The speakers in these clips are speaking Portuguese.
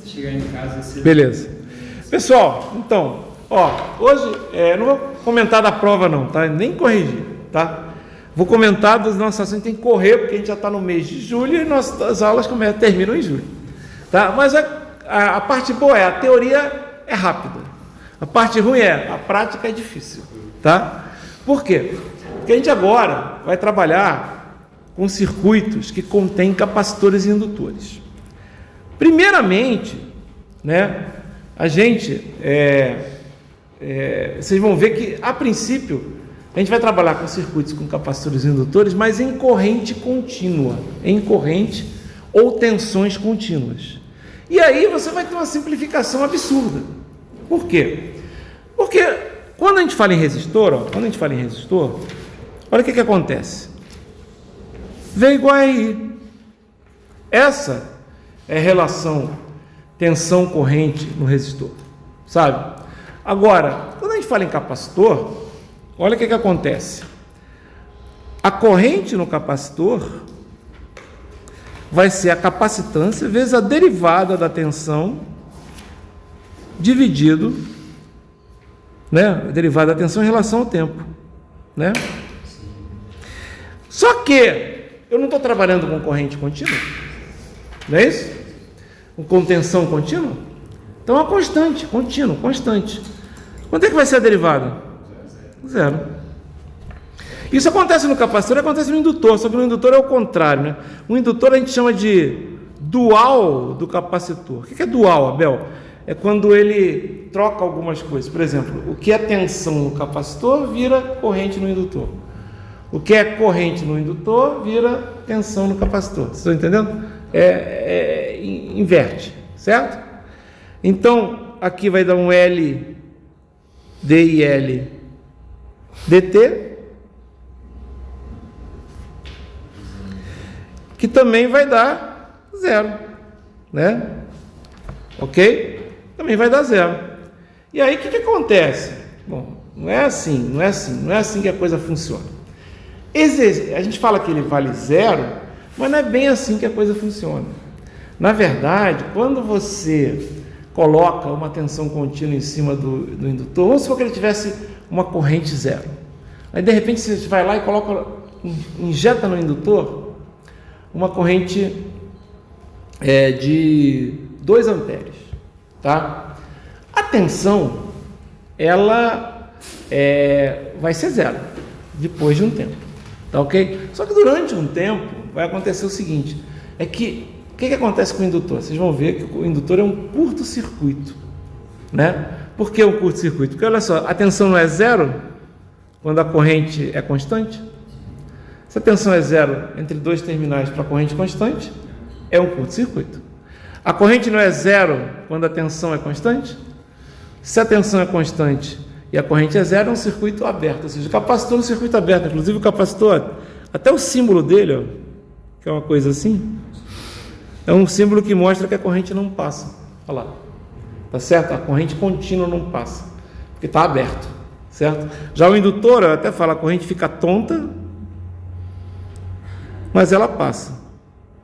Chegar em casa... Você... Beleza. Pessoal, então, hoje não vou comentar da prova não, tá? Nem corrigir, tá? Vou comentar dos nossos assuntos, tem que correr, porque a gente já está no mês de julho e nossas aulas terminam em julho, tá? Mas a parte boa a teoria é rápida. A parte ruim a prática é difícil, tá? Por quê? Porque a gente agora vai trabalhar com circuitos que contêm capacitores e indutores. Primeiramente, né, a gente, vocês vão ver que, a princípio, a gente vai trabalhar com circuitos com capacitores e indutores, mas em corrente contínua, em corrente ou tensões contínuas. E aí você vai ter uma simplificação absurda. Por quê? Porque quando a gente fala em resistor, olha o que acontece. V igual a I. Essa é a relação tensão-corrente no resistor, sabe? Agora, quando a gente fala em capacitor, olha o que acontece. A corrente no capacitor vai ser a capacitância vezes a derivada da tensão dividido, né? A derivada da tensão em relação ao tempo, né? Só que eu não estou trabalhando com corrente contínua, não é isso? Com tensão contínua? Então é uma constante, contínuo, constante. Quanto é que vai ser a derivada? Zero. Isso acontece no capacitor, acontece no indutor, só que no indutor é o contrário, né? O indutor a gente chama de dual do capacitor. O que é dual, Abel? É quando ele troca algumas coisas. Por exemplo, o que é tensão no capacitor vira corrente no indutor. O que é corrente no indutor vira tensão no capacitor. Vocês estão entendendo? Inverte, certo? Então, aqui vai dar um L, D e L, DT, que também vai dar zero, né? Ok? Também vai dar zero. E aí, o que acontece? Bom, não é assim que a coisa funciona. A gente fala que ele vale zero, mas não é bem assim que a coisa funciona. Na verdade, quando você coloca uma tensão contínua em cima do indutor, vamos supor que ele tivesse uma corrente zero. Aí, de repente, você vai lá e injeta no indutor uma corrente de 2 amperes. Tá? A tensão, ela vai ser zero, depois de um tempo. Tá ok? Só que durante um tempo vai acontecer o seguinte, o que acontece com o indutor? Vocês vão ver que o indutor é um curto-circuito, né? Por que um curto-circuito? Porque olha só, a tensão não é zero quando a corrente é constante. Se a tensão é zero entre 2 terminais para a corrente constante, é um curto-circuito. A corrente não é zero quando a tensão é constante. Se a tensão é constante e a corrente é zero, é um circuito aberto. Ou seja, o capacitor é um circuito aberto. Inclusive o capacitor, até o símbolo dele, que é uma coisa assim, é um símbolo que mostra que a corrente não passa. Olha lá. Tá certo? A corrente contínua não passa, porque está aberto, certo? Já o indutor, eu até falo, a corrente fica tonta, mas ela passa,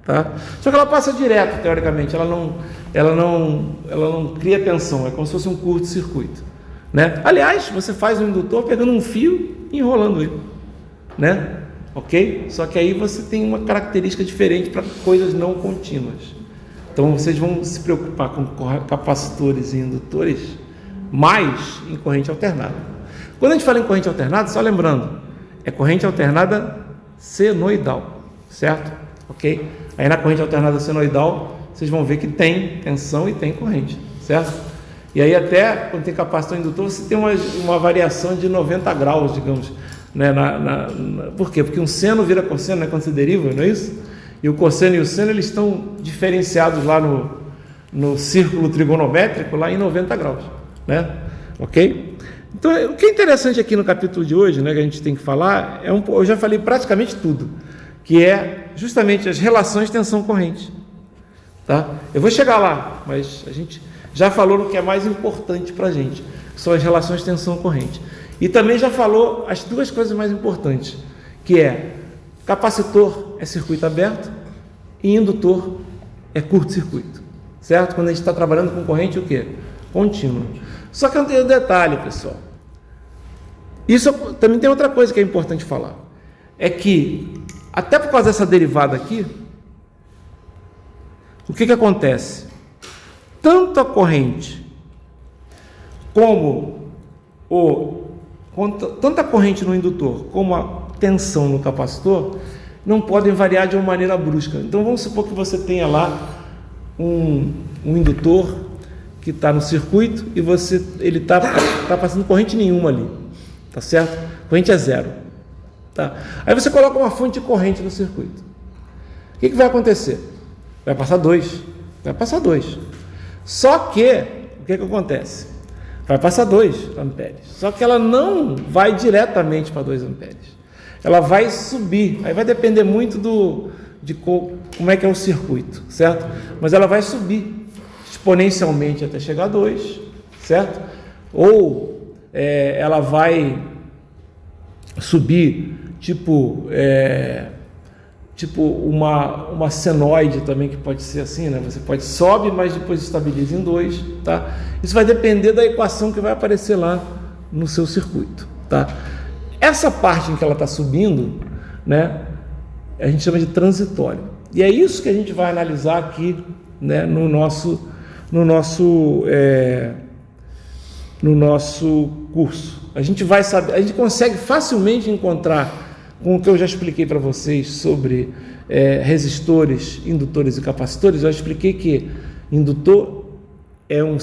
tá? Só que ela passa direto, teoricamente, ela não cria tensão, é como se fosse um curto-circuito, né? Aliás, você faz um indutor pegando um fio e enrolando ele, né? Ok? Só que aí você tem uma característica diferente para coisas não contínuas. Então vocês vão se preocupar com capacitores e indutores mais em corrente alternada. Quando a gente fala em corrente alternada, só lembrando, é corrente alternada senoidal, certo? Ok? Aí na corrente alternada senoidal, vocês vão ver que tem tensão e tem corrente, certo? E aí até quando tem capacitor e indutor, você tem uma variação de 90 graus, digamos, né? Por quê? Porque um seno vira cosseno, né? Quando se deriva, não é isso? E o cosseno e o seno, eles estão diferenciados lá no círculo trigonométrico, lá em 90 graus, né? Ok? Então, o que é interessante aqui no capítulo de hoje, né, que a gente tem que falar, eu já falei praticamente tudo, que é justamente as relações tensão-corrente, tá? Eu vou chegar lá, mas a gente já falou no que é mais importante para a gente, que são as relações tensão-corrente. E também já falou as 2 coisas mais importantes, que é capacitor é circuito aberto e indutor é curto-circuito, certo? Quando a gente está trabalhando com corrente o quê? Contínua. Só que tem um detalhe, pessoal. Isso também tem outra coisa que é importante falar. É que, até por causa dessa derivada aqui, o que acontece? Tanto a corrente tanto a corrente no indutor como a tensão no capacitor não podem variar de uma maneira brusca. Então vamos supor que você tenha lá um indutor que está no circuito e ele está passando corrente nenhuma ali, tá certo? Corrente é zero, tá? Aí você coloca uma fonte de corrente no circuito. O que vai acontecer? Vai passar 2. Só que, o que acontece? Vai passar 2 amperes. Só que ela não vai diretamente para 2 amperes. Ela vai subir. Aí vai depender muito de como é que é o circuito, certo? Mas ela vai subir exponencialmente até chegar a 2, certo? Ou ela vai subir tipo uma senoide também, que pode ser assim, né? Você sobe, mas depois estabiliza em 2, tá? Isso vai depender da equação que vai aparecer lá no seu circuito, tá? Essa parte em que ela está subindo, né, a gente chama de transitório. E é isso que a gente vai analisar aqui, né, no nosso curso. A gente vai saber, a gente consegue facilmente encontrar, com o que eu já expliquei para vocês sobre resistores, indutores e capacitores. Eu expliquei que indutor é um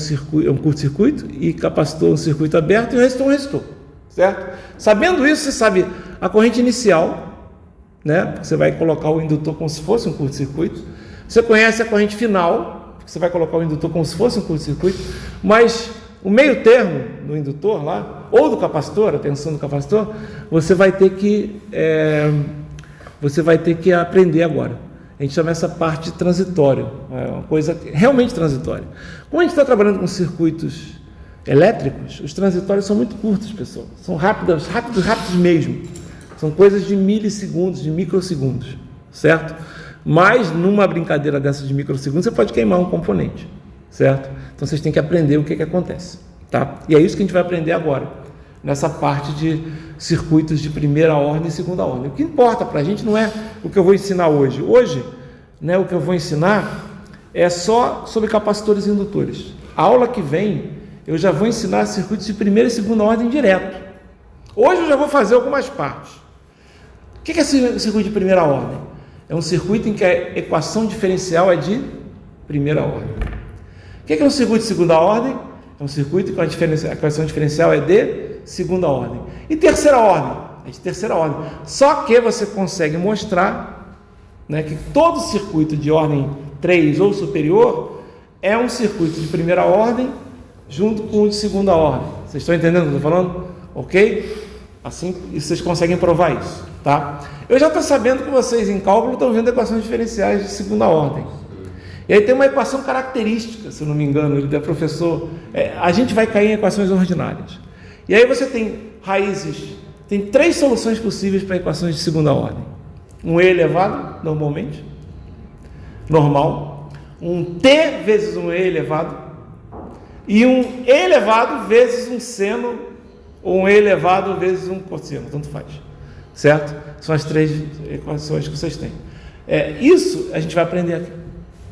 curto-circuito e capacitor é um circuito aberto e o resistor é um resistor, certo? Sabendo isso, você sabe a corrente inicial, né? Você vai colocar o indutor como se fosse um curto-circuito. Você conhece a corrente final, você vai colocar o indutor como se fosse um curto-circuito, mas o meio termo do indutor lá, ou do capacitor, a tensão do capacitor, você vai ter que aprender agora. A gente chama essa parte de transitório, é uma coisa realmente transitória. Como a gente está trabalhando com circuitos elétricos, os transitórios são muito curtos, pessoal. São rápidos mesmo. São coisas de milissegundos, de microsegundos, certo? Mas numa brincadeira dessa de microsegundos, você pode queimar um componente, certo? Então vocês têm que aprender o que acontece, tá? E é isso que a gente vai aprender agora, nessa parte de circuitos de primeira ordem e segunda ordem. O que importa para a gente não é o que eu vou ensinar hoje. Hoje, né, o que eu vou ensinar é só sobre capacitores e indutores. A aula que vem, eu já vou ensinar circuitos de primeira e segunda ordem direto. Hoje eu já vou fazer algumas partes. O que é circuito de primeira ordem? É um circuito em que a equação diferencial é de primeira ordem. O que é um circuito de segunda ordem? É um circuito em que a equação diferencial é de segunda ordem. E terceira ordem? É de terceira ordem. Só que você consegue mostrar, né, que todo circuito de ordem 3 ou superior é um circuito de primeira ordem junto com o de segunda ordem. Vocês estão entendendo o que eu estou falando? Ok? Assim, vocês conseguem provar isso, tá? Eu já estou sabendo que vocês em cálculo estão vendo equações diferenciais de segunda ordem. E aí tem uma equação característica, se eu não me engano, ele é professor. A gente vai cair em equações ordinárias. E aí você tem raízes, tem 3 soluções possíveis para equações de segunda ordem. Um E elevado, normalmente, normal. Um T vezes um E elevado. E um E elevado vezes um seno, ou um E elevado vezes um cosseno, tanto faz. Certo? São as 3 equações que vocês têm. Isso a gente vai aprender aqui,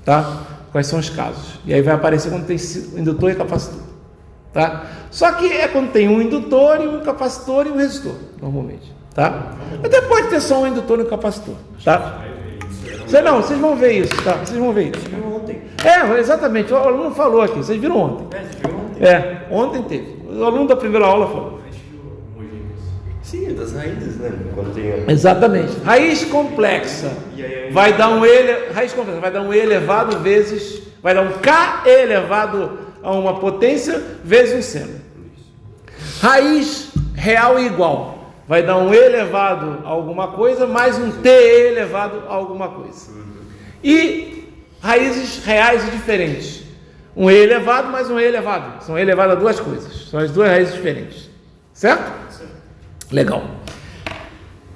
tá? Quais são os casos. E aí vai aparecer quando tem indutor e capacitor, tá? Só que é quando tem um indutor e um capacitor e um resistor, normalmente, tá? Até pode ter só um indutor e um capacitor, tá? Vocês vão ver isso, tá? Vocês vão ver isso. Vocês viram ontem. Exatamente, o aluno falou aqui, vocês viram ontem. Ontem teve. O aluno da primeira aula falou. Sim, das raízes, né? Quando tem... Exatamente. Raiz complexa vai dar um E, raiz complexa vai dar um E elevado vezes, vai dar um K elevado a uma potência vezes um seno. Raiz real e igual vai dar um E elevado a alguma coisa mais um T elevado a alguma coisa. E raízes reais e diferentes. Um E elevado mais um E elevado. São E elevado a 2 coisas. São as 2 raízes diferentes. Certo? Legal.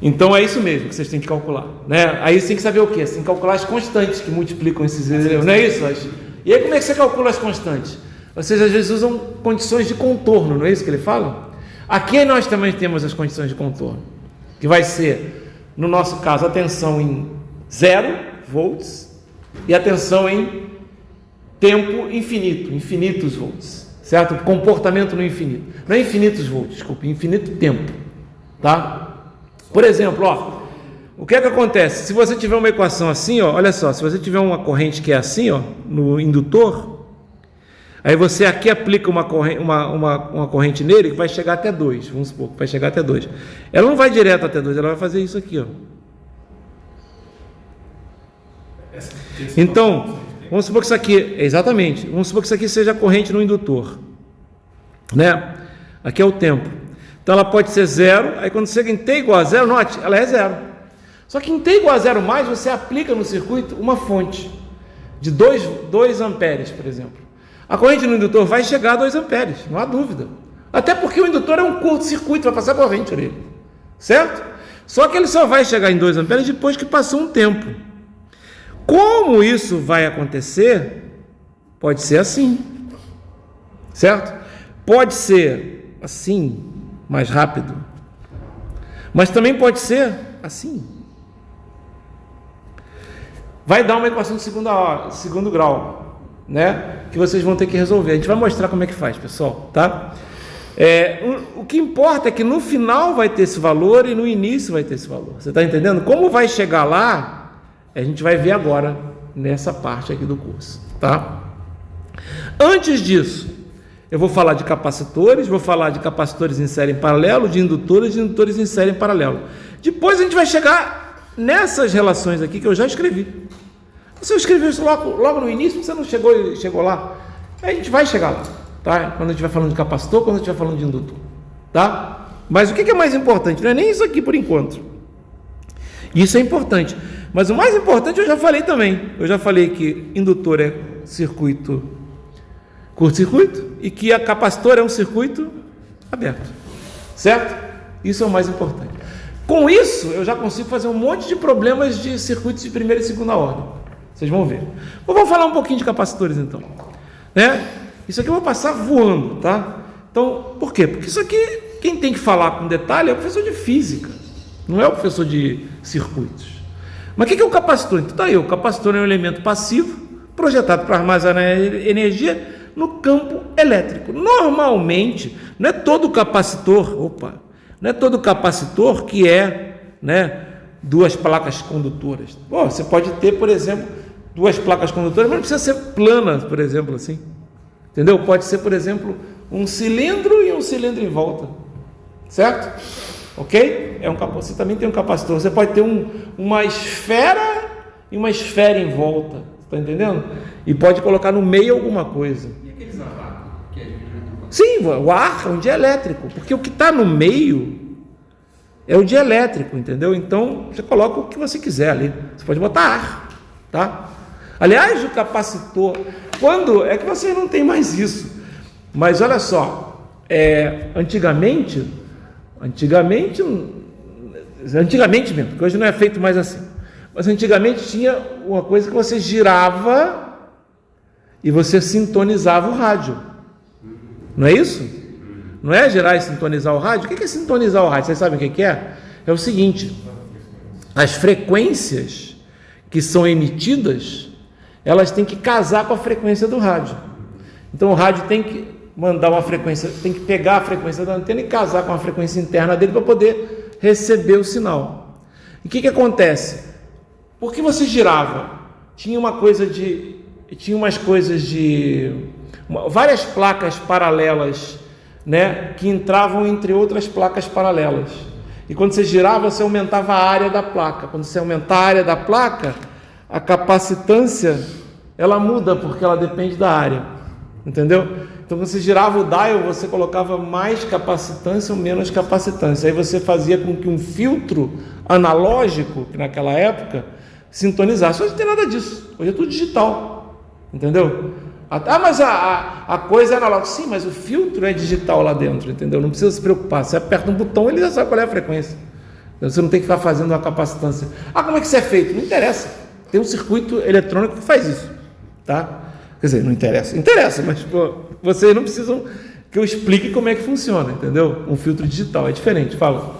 Então é isso mesmo que vocês têm que calcular, né? Aí você tem que saber o quê? Você tem que calcular as constantes que multiplicam esses elementos, não é isso? E aí como é que você calcula as constantes? Vocês às vezes usam condições de contorno, não é isso que ele fala? Aqui nós também temos as condições de contorno, que vai ser, no nosso caso, a tensão em 0 volts e a tensão em tempo infinito, infinitos volts, certo? Comportamento no infinito. Não é infinitos volts, desculpe, infinito tempo, tá? Por exemplo, ó, o que é que acontece? Se você tiver uma equação assim, ó, olha só, se você tiver uma corrente que é assim, ó, no indutor, aí você aqui aplica uma corrente nele que vai chegar até 2, vamos supor, que vai chegar até 2. Ela não vai direto até 2, ela vai fazer isso aqui, ó. Então, vamos supor que isso aqui, exatamente, vamos supor que isso aqui seja a corrente no indutor, né? Aqui é o tempo. Então ela pode ser 0, aí quando chega em T igual a 0, note, ela é 0. Só que em T igual a 0 mais, você aplica no circuito uma fonte de 2 amperes, por exemplo. A corrente no indutor vai chegar a 2 amperes, não há dúvida. Até porque o indutor é um curto-circuito, vai passar corrente nele, certo? Só que ele só vai chegar em 2 amperes depois que passou um tempo. Como isso vai acontecer? Pode ser assim, certo? Pode ser assim, mais rápido, mas também pode ser assim. Vai dar uma equação de segundo grau, né? Que vocês vão ter que resolver. A gente vai mostrar como é que faz, pessoal, tá? O que importa é que no final vai ter esse valor e no início vai ter esse valor. Você está entendendo? Como vai chegar lá? A gente vai ver agora nessa parte aqui do curso, tá? Antes disso, eu vou falar de capacitores, vou falar de capacitores em série em paralelo, de indutores em série em paralelo. Depois a gente vai chegar nessas relações aqui que eu já escrevi. Você escreveu isso logo no início, você não chegou lá. Aí a gente vai chegar lá, tá? Quando a gente vai falando de capacitor, quando a gente vai falando de indutor, tá? Mas o que é mais importante? Não é nem isso aqui por enquanto. Isso é importante. Mas o mais importante eu já falei também. Eu já falei que indutor é circuito curto-circuito e que a capacitor é um circuito aberto, certo? Isso é o mais importante. Com isso, eu já consigo fazer um monte de problemas de circuitos de primeira e segunda ordem. Vocês vão ver. Vamos falar um pouquinho de capacitores então, né? Isso aqui eu vou passar voando, tá? Então, por quê? Porque isso aqui, quem tem que falar com detalhe é o professor de física, não é o professor de circuitos. Mas o que é o capacitor? Então tá aí, o capacitor é um elemento passivo projetado para armazenar energia no campo elétrico. Normalmente, não é todo capacitor que é, né, 2 placas condutoras. Pô, você pode ter, por exemplo, 2 placas condutoras, mas não precisa ser plana, por exemplo, assim. Entendeu? Pode ser, por exemplo, um cilindro e um cilindro em volta. Certo? Ok? Você também tem um capacitor. Você pode ter uma esfera e uma esfera em volta. Está entendendo? E pode colocar no meio alguma coisa. E aqueles a vácuo? Que é Sim, o ar é um dielétrico. Porque o que está no meio é o dielétrico, entendeu? Então, você coloca o que você quiser ali. Você pode botar ar, tá? Aliás, o capacitor, quando... É que você não tem mais isso. Mas olha só, antigamente mesmo, porque hoje não é feito mais assim, mas antigamente tinha uma coisa que você girava e você sintonizava o rádio, não é isso? Não é girar e sintonizar o rádio? O que é sintonizar o rádio? Vocês sabem o que é? É o seguinte, as frequências que são emitidas, elas têm que casar com a frequência do rádio. Então o rádio tem que mandar uma frequência, tem que pegar a frequência da antena e casar com a frequência interna dele para poder receber o sinal. E o que acontece? Porque você girava, tinha várias placas paralelas, né, que entravam entre outras placas paralelas. E quando você girava, você aumentava a área da placa. Quando você aumentar a área da placa, a capacitância ela muda porque ela depende da área, entendeu? Então, quando você girava o dial, você colocava mais capacitância ou menos capacitância. Aí você fazia com que um filtro analógico, que naquela época, sintonizasse. Hoje não tem nada disso. Hoje é tudo digital. Entendeu? Mas a coisa é analógica. Sim, mas o filtro é digital lá dentro. Entendeu? Não precisa se preocupar. Você aperta um botão, ele já sabe qual é a frequência. Então, você não tem que ficar fazendo uma capacitância. Como é que isso é feito? Não interessa. Tem um circuito eletrônico que faz isso. Tá? Quer dizer, não interessa. Interessa, mas pô, vocês não precisam que eu explique como é que funciona, entendeu? Um filtro digital é diferente. Fala.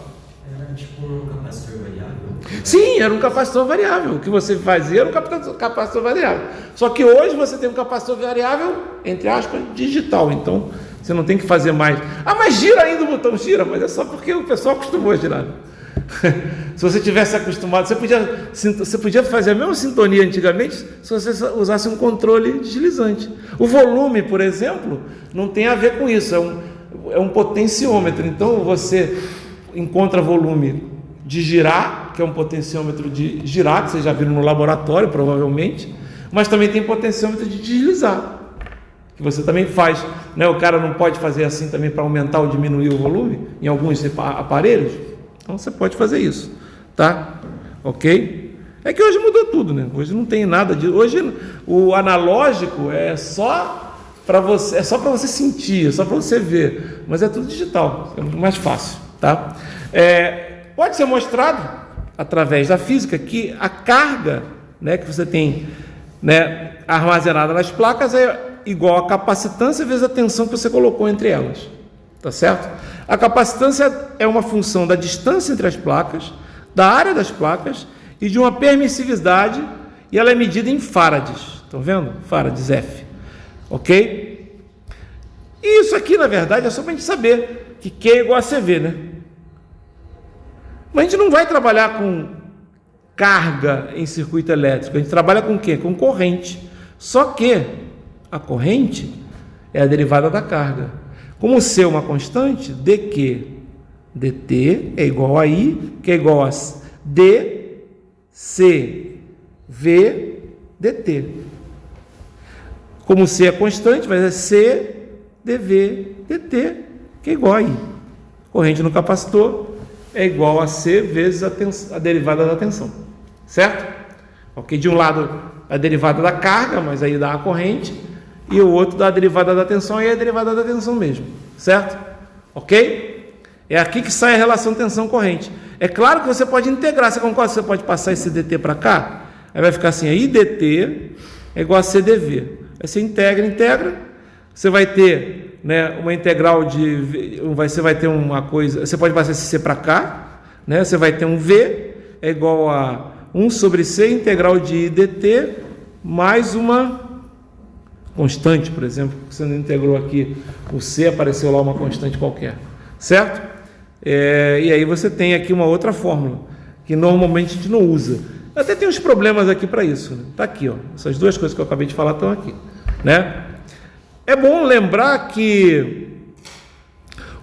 Era tipo um capacitor variável? Sim, era um capacitor variável. O que você fazia era um capacitor variável. Só que hoje você tem um capacitor variável, entre aspas, digital. Então, você não tem que fazer mais. Ah, mas gira ainda o botão, gira, mas é só porque o pessoal acostumou a girar. Se você tivesse acostumado, você podia fazer a mesma sintonia antigamente se você usasse um controle deslizante. O volume, por exemplo, não tem a ver com isso, é um potenciômetro. Então você encontra volume de girar, que é um potenciômetro de girar, que vocês já viram no laboratório provavelmente, mas também tem potenciômetro de deslizar, que você também faz, né? O cara não pode fazer assim também para aumentar ou diminuir o volume em alguns aparelhos. Então você pode fazer isso, tá? Ok? É que hoje mudou tudo, né? Hoje não tem nada de. Hoje o analógico é só para você sentir, é só para você ver, mas é tudo digital, é muito mais fácil, tá? Pode ser mostrado através da física que a carga, né, que você tem, né, armazenada nas placas é igual a capacitância vezes a tensão que você colocou entre elas. Tá certo? A capacitância é uma função da distância entre as placas, da área das placas e de uma permissividade, e ela é medida em farads. Estão vendo? Farads F. Ok? E isso aqui, na verdade, é só para a gente saber que Q é igual a CV, né? Mas a gente não vai trabalhar com carga em circuito elétrico, a gente trabalha com o quê? Com corrente. Só que a corrente é a derivada da carga. Como C é uma constante, dQ dt é igual a I, que é igual a dCV dt. Como C é constante, vai ser C dV dt, que é igual a I. Corrente no capacitor é igual a C vezes a derivada da tensão. Certo? Ok, de um lado a derivada da carga, mas aí dá a corrente, e o outro dá a derivada da tensão, e é a derivada da tensão mesmo, certo? Ok? É aqui que sai a relação tensão-corrente. É claro que você pode integrar, você concorda? Você pode passar esse dt para cá, aí vai ficar assim, aí dt é igual a cdv. Aí você integra, você vai ter, né, uma integral de, você vai ter uma coisa, você pode passar esse c para cá, né, você vai ter um v, é igual a 1 sobre c integral de I dt, mais uma constante, por exemplo, você não integrou aqui o C, apareceu lá uma constante qualquer, certo? E aí você tem aqui uma outra fórmula, que normalmente a gente não usa. Até tem uns problemas aqui para isso, né? Tá aqui, ó, essas duas coisas que eu acabei de falar estão aqui, né? É bom lembrar que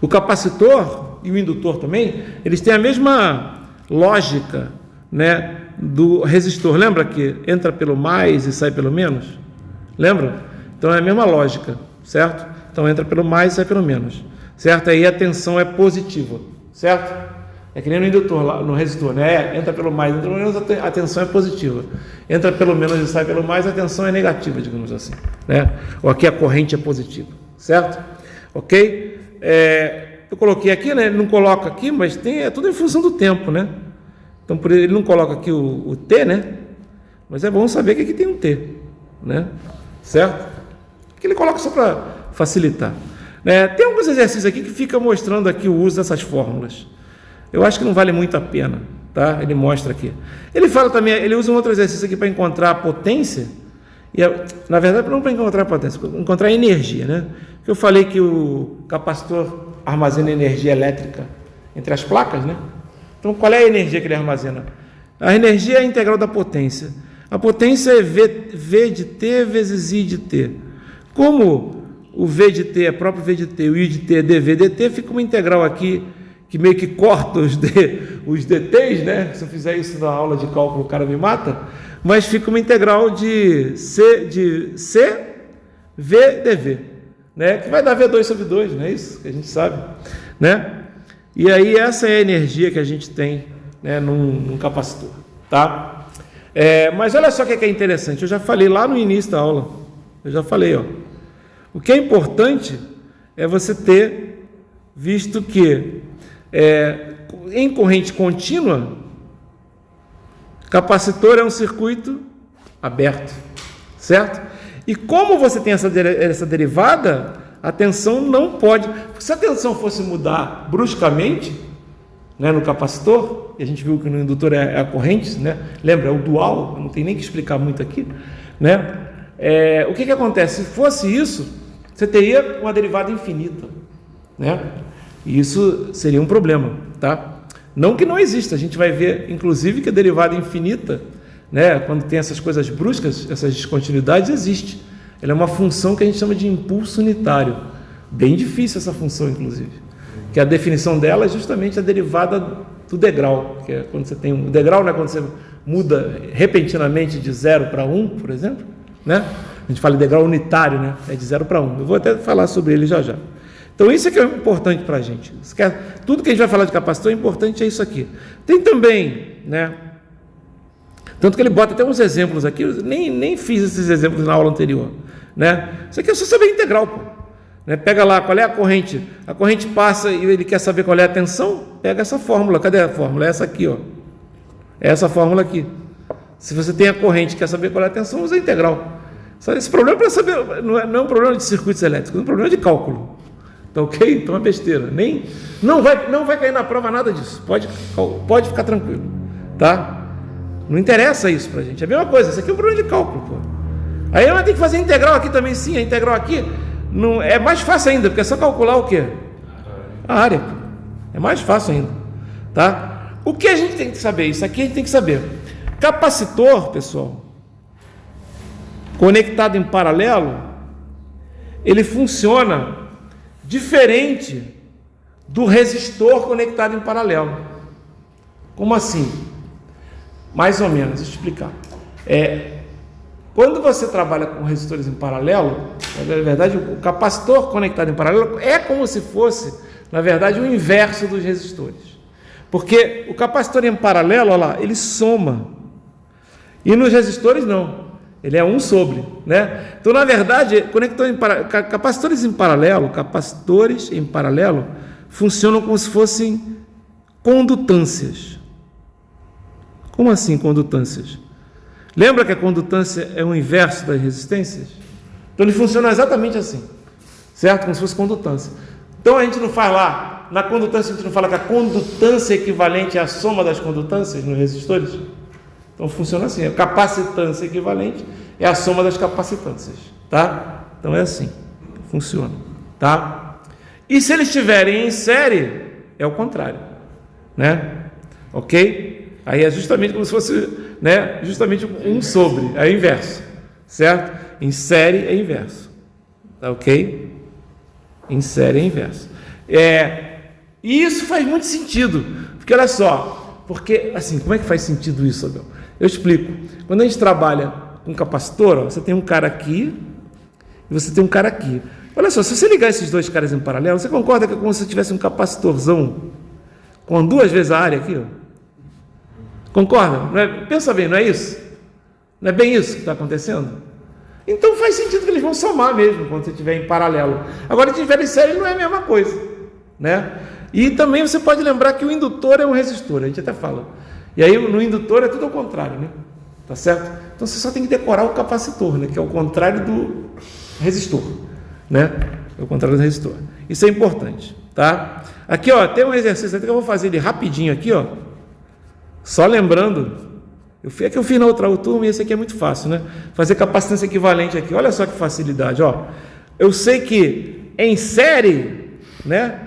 o capacitor e o indutor também, eles têm a mesma lógica, né, do resistor. Lembra que entra pelo mais e sai pelo menos? Lembra? Então é a mesma lógica, certo? Então entra pelo mais e sai pelo menos, certo? Aí a tensão é positiva, certo? É que nem no indutor, lá, no resistor, né? Entra pelo mais, entra pelo menos, a tensão é positiva. Entra pelo menos e sai pelo mais, a tensão é negativa, digamos assim, né? Ou aqui a corrente é positiva, certo? Ok? Eu coloquei aqui, né? Ele não coloca aqui, mas é tudo em função do tempo, né? Então por ele não coloca aqui o T, né? Mas é bom saber que aqui tem um T, né? Certo? Que ele coloca só para facilitar. Tem alguns exercícios aqui que fica mostrando aqui o uso dessas fórmulas. Eu acho que não vale muito a pena, tá? Ele mostra aqui. Ele fala também, ele usa um outro exercício aqui para encontrar a potência. Na verdade, não para encontrar a potência, para encontrar a energia, né? Eu falei que o capacitor armazena energia elétrica entre as placas, né? Então, qual é a energia que ele armazena? A energia é a integral da potência. A potência é V de T vezes I de T. Como o V de T é próprio V de T e o I de T é dV dt, fica uma integral aqui que meio que corta os dt's, né? Se eu fizer isso na aula de cálculo, o cara me mata. Mas fica uma integral de C V dV, né? Que vai dar V2 sobre 2, não é isso? Que a gente sabe, né? E aí essa é a energia que a gente tem, né, num capacitor, tá? Mas olha só o que é interessante. Eu já falei lá no início da aula. Eu já falei, ó. O que é importante é você ter visto que em corrente contínua, capacitor é um circuito aberto, certo? E como você tem essa derivada, a tensão não pode... Se a tensão fosse mudar bruscamente, né, no capacitor, e a gente viu que no indutor é a corrente, né? Lembra, é o dual, não tem nem que explicar muito aqui, né? O que acontece? Se fosse isso, você teria uma derivada infinita, né? E isso seria um problema, tá? Não que não exista, a gente vai ver, inclusive, que a derivada infinita, né, quando tem essas coisas bruscas, essas descontinuidades, existe. Ela é uma função que a gente chama de impulso unitário. Bem difícil essa função, inclusive. Que a definição dela é justamente a derivada do degrau, que é quando você tem um degrau, né, quando você muda repentinamente de 0 para 1, por exemplo, né? A gente fala de degrau unitário, né? É de 0 para 1. Eu vou até falar sobre ele já já. Então isso é que é importante para a gente. Tudo que a gente vai falar de capacitor, é importante é isso aqui. Tem também, né? Tanto que ele bota até uns exemplos aqui, eu nem fiz esses exemplos na aula anterior, né? Isso aqui é só saber integral, pô. Né? Pega lá, qual é a corrente passa e ele quer saber qual é a tensão, pega essa fórmula, cadê a fórmula? É essa aqui, ó. É essa fórmula aqui. Se você tem a corrente e quer saber qual é a tensão, usa a integral. Esse problema para saber, não é um problema de circuitos elétricos, é um problema de cálculo. Tá ok? Então é besteira. Não vai cair na prova nada disso. Pode ficar tranquilo. Tá? Não interessa isso pra gente. É a mesma coisa. Isso aqui é um problema de cálculo. Pô. Aí ela tem que fazer integral aqui também. Sim, a integral aqui não, é mais fácil ainda, porque é só calcular o quê? A área. Pô. É mais fácil ainda. Tá? O que a gente tem que saber? Isso aqui a gente tem que saber. Capacitor, pessoal, conectado em paralelo, ele funciona diferente do resistor conectado em paralelo. Como assim? Mais ou menos, deixa eu explicar. Quando você trabalha com resistores em paralelo, na verdade, o capacitor conectado em paralelo é como se fosse, na verdade, o inverso dos resistores. Porque o capacitor em paralelo, olha lá, ele soma. E nos resistores, não. Ele é 1 sobre, né? Então, na verdade, capacitores em paralelo funcionam como se fossem condutâncias. Como assim condutâncias? Lembra que a condutância é o inverso das resistências? Então, ele funciona exatamente assim, certo? Como se fosse condutância. Então, a gente não faz lá, na condutância, a gente não fala que a condutância é equivalente à soma das condutâncias nos resistores? Então, funciona assim, a capacitância equivalente é a soma das capacitâncias, tá? Então, é assim, funciona, tá? E se eles estiverem em série, é o contrário, né? Ok? Aí é justamente como se fosse, né? Justamente 1 sobre, é o inverso, certo? Em série é inverso, tá ok? Em série é inverso. E isso faz muito sentido, porque olha só, porque, assim, como é que faz sentido isso, Abel? Eu explico. Quando a gente trabalha com capacitor, ó, você tem um cara aqui e você tem um cara aqui. Olha só, se você ligar esses dois caras em paralelo, você concorda que é como se tivesse um capacitorzão com 2 vezes a área aqui? Ó? Concorda? Não é? Pensa bem, não é isso? Não é bem isso que está acontecendo? Então faz sentido que eles vão somar mesmo quando você estiver em paralelo. Agora, se estiver em série, não é a mesma coisa, né? E também você pode lembrar que o indutor é um resistor, a gente até fala. E aí no indutor é tudo ao contrário, né? Tá certo? Então você só tem que decorar o capacitor, né? Que é o contrário do resistor, né? É o contrário do resistor. Isso é importante, tá? Aqui, ó, tem um exercício até que eu vou fazer ele rapidinho aqui, ó. Só lembrando, eu fiz na outra turma e esse aqui é muito fácil, né? Fazer capacitância equivalente aqui. Olha só que facilidade, ó. Eu sei que em série, né?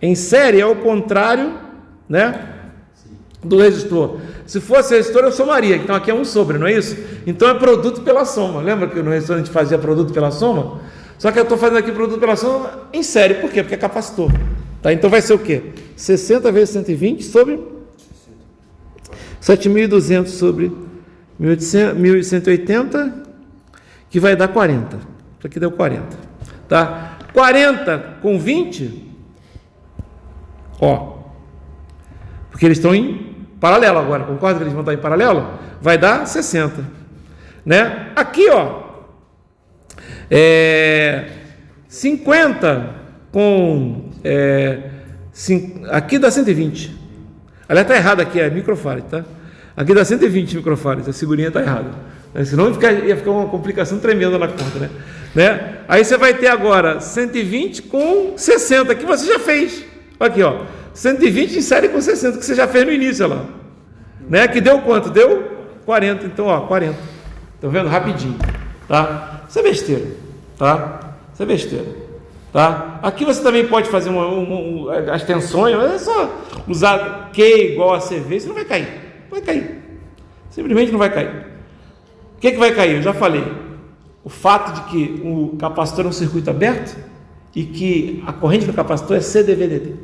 Em série é o contrário, né? Do resistor. Se fosse resistor, eu somaria. Então aqui é 1 sobre, não é isso? Então é produto pela soma. Lembra que no resistor a gente fazia produto pela soma? Só que eu estou fazendo aqui produto pela soma em série. Por quê? Porque é capacitor. Tá? Então vai ser o quê? 60 vezes 120 sobre 7.200 sobre 1.180, que vai dar 40. Isso aqui deu 40. Tá? 40 com 20, ó. Porque eles estão em paralelo agora, concorda que eles vão estar em paralelo? Vai dar 60, né? Aqui, ó, 50 com aqui dá 120. Aliás, está errado aqui, é microfarad, tá? Aqui dá 120 microfarads, a figurinha está errada. Senão ia ficar uma complicação tremenda na conta, né? Aí você vai ter agora 120 com 60, que você já fez. Aqui, ó. 120 insere com 60, que você já fez no início, olha lá. Né? Que deu quanto? Deu 40. Então, ó, 40. Estão vendo? Rapidinho. Tá? Isso é besteira. Tá? Isso é besteira. Tá? Aqui você também pode fazer as tensões, mas é só usar Q igual a CV, isso não vai cair. Não vai cair. Simplesmente não vai cair. O que vai cair? Eu já falei. O fato de que o capacitor é um circuito aberto e que a corrente do capacitor é CdVdt.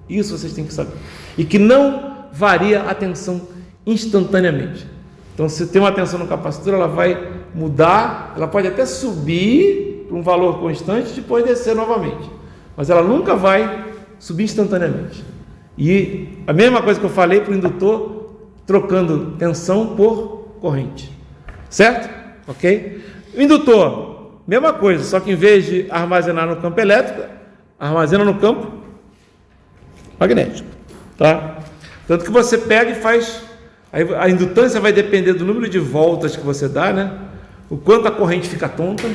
Isso vocês têm que saber. E que não varia a tensão instantaneamente. Então, se tem uma tensão no capacitor, ela vai mudar, ela pode até subir para um valor constante e depois descer novamente. Mas ela nunca vai subir instantaneamente. E a mesma coisa que eu falei para o indutor, trocando tensão por corrente. Certo? Ok? O indutor, mesma coisa, só que em vez de armazenar no campo elétrico, armazena no campo magnético. Tá? Tanto que você pega e faz... A indutância vai depender do número de voltas que você dá, né? O quanto a corrente fica tonta,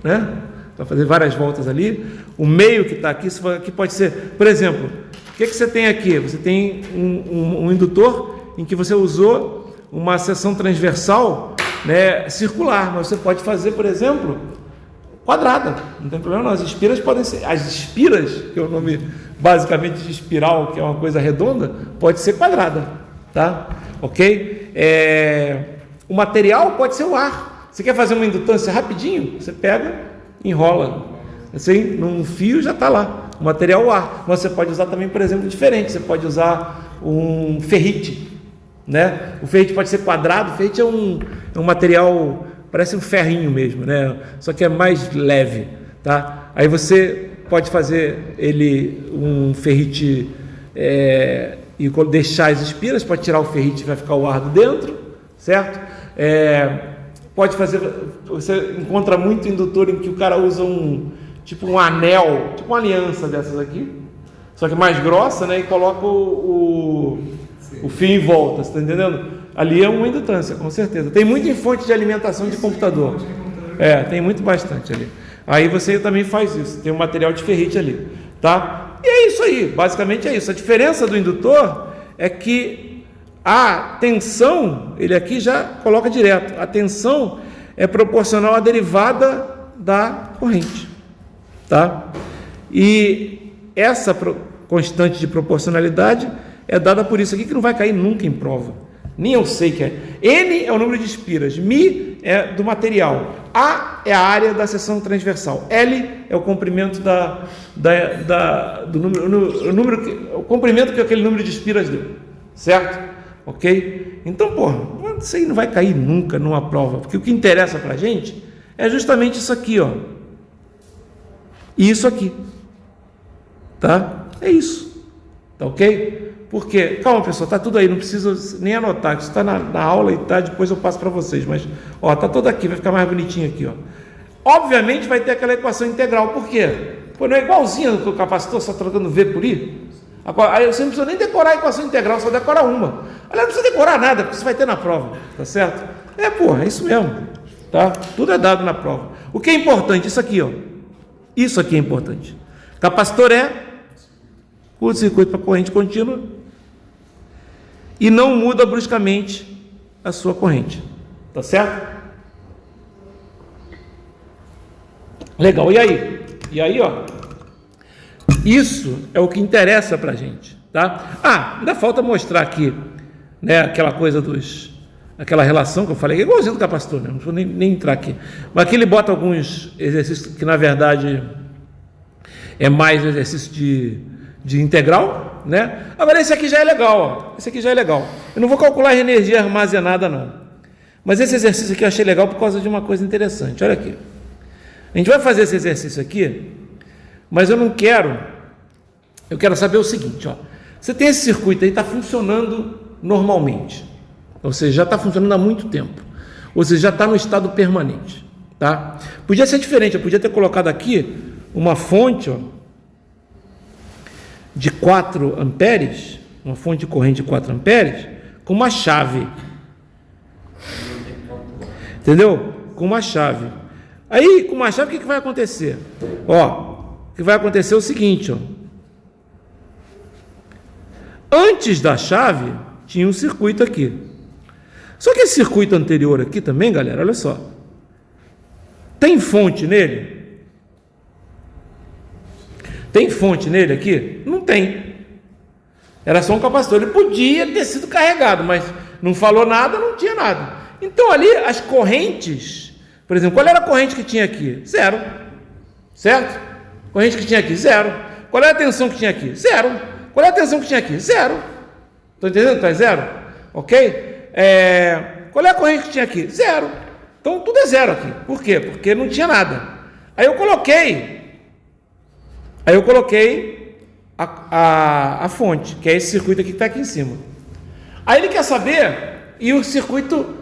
né? Vai fazer várias voltas ali. O meio que está aqui, isso aqui pode ser... Por exemplo, o que você tem aqui? Você tem um indutor em que você usou uma seção transversal, né, circular, mas você pode fazer, por exemplo, quadrada, não tem problema não. As espiras podem ser, as espiras, que é o nome basicamente de espiral, que é uma coisa redonda, pode ser quadrada, tá? Ok? O material pode ser o ar. Você quer fazer uma indutância rapidinho? Você pega, enrola, assim, num fio já está lá, o material o ar. Mas você pode usar também, por exemplo, diferente, você pode usar um ferrite, né? O ferrite pode ser quadrado, o ferrite é um material, parece um ferrinho mesmo, né? Só que é mais leve, tá? Aí você pode fazer ele um ferrite e deixar as espiras, pode tirar o ferrite e vai ficar o ar dentro, certo? Pode fazer, você encontra muito indutor em que o cara usa tipo um anel, tipo uma aliança dessas aqui, só que mais grossa, né? E coloca o fio em volta, você está entendendo? Ali é uma indutância, com certeza. Tem muito em fonte de alimentação de computador. Tem muito bastante ali. Aí você também faz isso, tem um material de ferrite ali, tá? E é isso aí, basicamente é isso. A diferença do indutor é que a tensão, ele aqui já coloca direto, a tensão é proporcional à derivada da corrente, tá? E essa constante de proporcionalidade é dada por isso aqui, que não vai cair nunca em prova. Nem eu sei que é. N é o número de espiras, μ é do material, A é a área da seção transversal, L é o comprimento do número, o comprimento que aquele número de espiras deu, certo? Ok? Então, isso aí não vai cair nunca numa prova, porque o que interessa para a gente é justamente isso aqui, ó, e isso aqui, tá? É isso, tá ok? Porque, calma pessoal, está tudo aí, não precisa nem anotar, isso está na aula e tá, depois eu passo para vocês, mas ó, está tudo aqui, vai ficar mais bonitinho aqui, ó. Obviamente vai ter aquela equação integral, por quê? Não é igualzinha do que o capacitor, só trocando V por I. Agora, aí você não precisa nem decorar a equação integral, só decora uma. Aliás, não precisa decorar nada, porque você vai ter na prova, tá certo? É isso mesmo, tá? Tudo é dado na prova. O que é importante? Isso aqui, ó. Isso aqui é importante. Capacitor é curto-circuito para corrente contínua e não muda bruscamente a sua corrente, tá certo? Legal, e aí, ó, isso é o que interessa pra gente, tá? Ainda falta mostrar aqui, né, aquela coisa aquela relação que eu falei, que é igualzinho do capacitor, né? Não vou nem entrar aqui, mas aqui ele bota alguns exercícios que na verdade é mais exercício de integral, né? Agora esse aqui já é legal, ó. Esse aqui já é legal. Eu não vou calcular a energia armazenada não, mas esse exercício aqui eu achei legal por causa de uma coisa interessante. Olha aqui, a gente vai fazer esse exercício aqui, mas eu quero saber o seguinte, ó. Você tem esse circuito aí, está funcionando normalmente, ou seja, já está funcionando há muito tempo, ou seja, já está no estado permanente, tá? Podia ser diferente, eu podia ter colocado aqui uma fonte, ó, de 4 amperes, uma fonte de corrente de 4 amperes, com uma chave. Entendeu? Com uma chave. Aí, com uma chave, o que vai acontecer? Ó, o que vai acontecer é o seguinte, ó. Antes da chave, tinha um circuito aqui. Só que esse circuito anterior aqui também, galera, olha só. Tem fonte nele? Tem fonte nele aqui? Não tem. Era só um capacitor. Ele podia ter sido carregado, mas não falou nada, não tinha nada. Então ali as correntes, por exemplo, qual era a corrente que tinha aqui? Zero. Certo? Corrente que tinha aqui? Zero. Qual é a tensão que tinha aqui? Zero. Qual é a tensão que tinha aqui? Zero. Estão entendendo? Está zero? Ok? Qual é a corrente que tinha aqui? Zero. Então tudo é zero aqui. Por quê? Porque não tinha nada. Aí eu coloquei a fonte, que é esse circuito aqui que está aqui em cima. Aí ele quer saber, e o circuito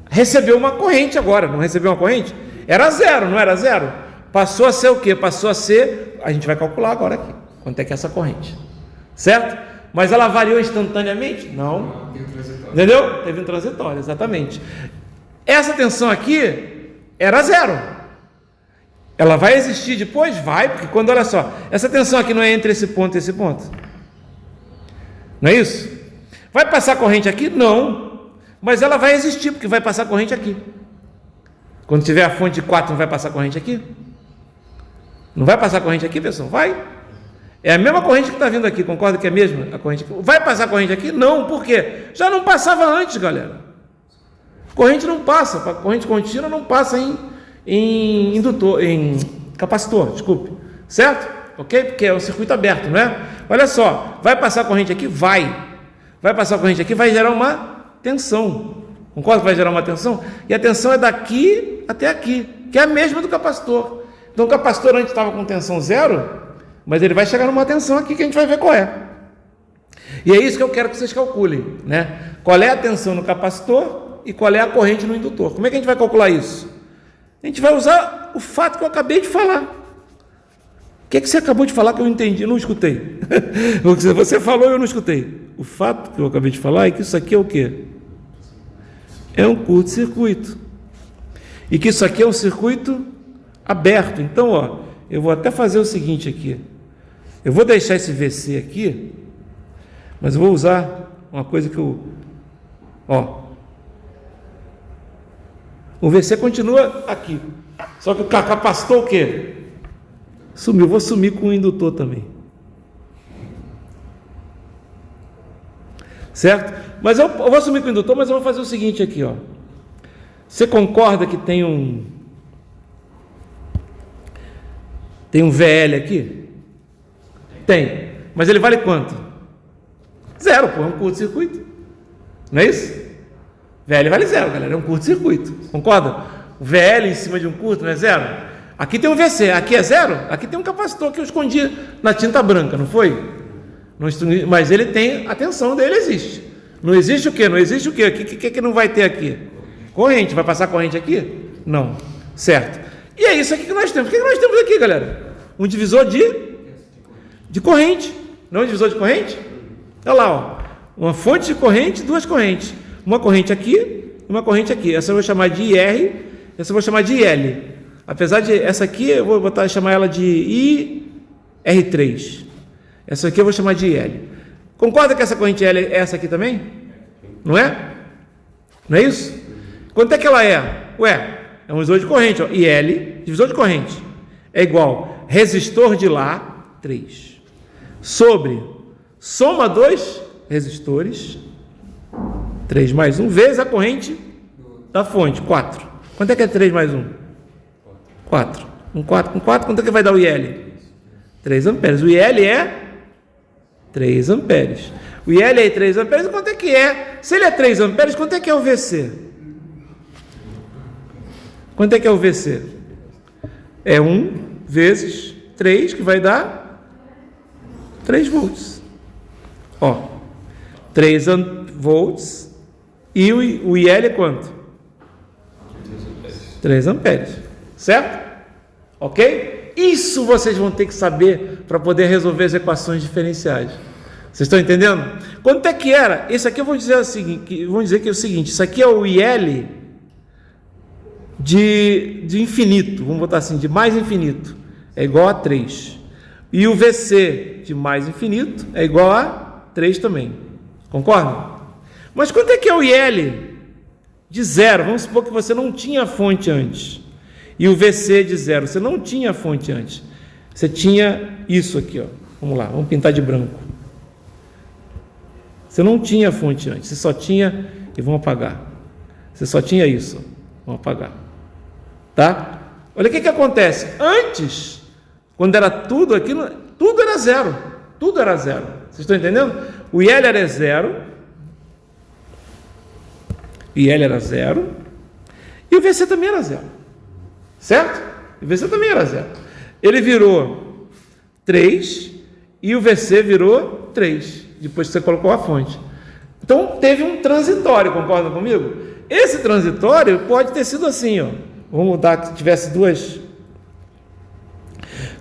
recebeu uma corrente agora, não recebeu uma corrente? Era zero, não era zero? Passou a ser o quê? Passou a ser, a gente vai calcular agora aqui, quanto é que é essa corrente, certo? Mas ela variou instantaneamente? Não. Entendeu? Teve um transitório, exatamente. Essa tensão aqui era zero. Ela vai existir depois? Vai, porque quando, olha só, essa tensão aqui não é entre esse ponto e esse ponto. Não é isso? Vai passar corrente aqui? Não. Mas ela vai existir, porque vai passar corrente aqui. Quando tiver a fonte de 4, não vai passar corrente aqui? Não vai passar corrente aqui, pessoal? Vai. É a mesma corrente que está vindo aqui, concorda que é a mesma? A corrente aqui. Vai passar corrente aqui? Não, por quê? Já não passava antes, galera. Corrente não passa, corrente contínua não passa em indutor, em capacitor, desculpe. Certo? Ok? Porque é um circuito aberto, não é? Olha só, vai passar corrente aqui? Vai. Vai passar corrente aqui, vai gerar uma tensão. Concorda que vai gerar uma tensão? E a tensão é daqui até aqui, que é a mesma do capacitor. Então o capacitor antes estava com tensão zero, mas ele vai chegar numa tensão aqui que a gente vai ver qual é. E é isso que eu quero que vocês calculem, né? Qual é a tensão no capacitor e qual é a corrente no indutor. Como é que a gente vai calcular isso? A gente vai usar o fato que eu acabei de falar. O que é que você acabou de falar que eu entendi? Eu não escutei. O que você falou eu não escutei. O fato que eu acabei de falar é que isso aqui é o quê? É um curto-circuito. E que isso aqui é um circuito aberto. Então, ó, eu vou até fazer o seguinte aqui. Eu vou deixar esse VC aqui, mas eu vou usar uma coisa que eu... Ó. O VC continua aqui. Só que o capacitor o quê? Sumiu. Vou sumir com o indutor também. Certo? Mas eu vou sumir com o indutor, mas eu vou fazer o seguinte aqui, ó. Você concorda que tem um VL aqui? Tem. Mas ele vale quanto? Zero, pô, é um curto-circuito. Não é isso? VL vale zero, galera, é um curto-circuito. Concorda? O VL em cima de um curto não é zero? Aqui tem um VC, aqui é zero? Aqui tem um capacitor que eu escondi na tinta branca, não foi? Mas ele tem, a tensão dele existe. Não existe o quê? Não existe o quê? O que não vai ter aqui? Corrente. Vai passar corrente aqui? Não. Certo. E é isso aqui que nós temos. O que nós temos aqui, galera? Um divisor de corrente. Não é um divisor de corrente? Olha lá, ó. Uma fonte de corrente, duas correntes. Uma corrente aqui e uma corrente aqui. Essa eu vou chamar de IR, essa eu vou chamar de IL. Apesar de essa aqui, eu vou chamar ela de IR3. Essa aqui eu vou chamar de IL. Concorda que essa corrente L é essa aqui também? Não é? Não é isso? Quanto é que ela é? Ué, é um divisor de corrente, ó. IL, divisor de corrente, é igual resistor de lá, 3, sobre soma 2 resistores, 3 mais 1, vezes a corrente da fonte, 4. Quanto é que é 3 mais 1? 4. Com 4, quanto é que vai dar o IL? 3 amperes. O IL é 3 amperes. O IL é 3 amperes, quanto é que é? Se ele é 3 amperes, quanto é que é o VC? Quanto é que é o VC? É 1 vezes 3, que vai dar 3 volts. Ó, 3 volts e o IL é quanto? 3 amperes. Certo? Ok? Isso vocês vão ter que saber para poder resolver as equações diferenciais. Vocês estão entendendo? Quanto é que era? Esse aqui eu vou dizer o seguinte, que é o seguinte, isso aqui é o IL, de infinito, vamos botar assim, de mais infinito, é igual a 3. E o VC de mais infinito é igual a 3 também. Concorda? Mas quanto é que é o IL de 0? Vamos supor que você não tinha fonte antes. E o VC de 0, você não tinha fonte antes. Você tinha isso aqui, ó. Vamos lá, vamos pintar de branco. Você não tinha fonte antes, você só tinha, e vamos apagar. Você só tinha isso, ó. Vamos apagar. Tá? Olha o que acontece. Antes, quando era tudo aquilo, tudo era zero. Tudo era zero. Vocês estão entendendo? O IL era zero. IL era zero. E o VC também era zero. Certo? O VC também era zero. Ele virou 3 e o VC virou 3. Depois que você colocou a fonte. Então, teve um transitório, concorda comigo? Esse transitório pode ter sido assim, ó. Vamos mudar que tivesse duas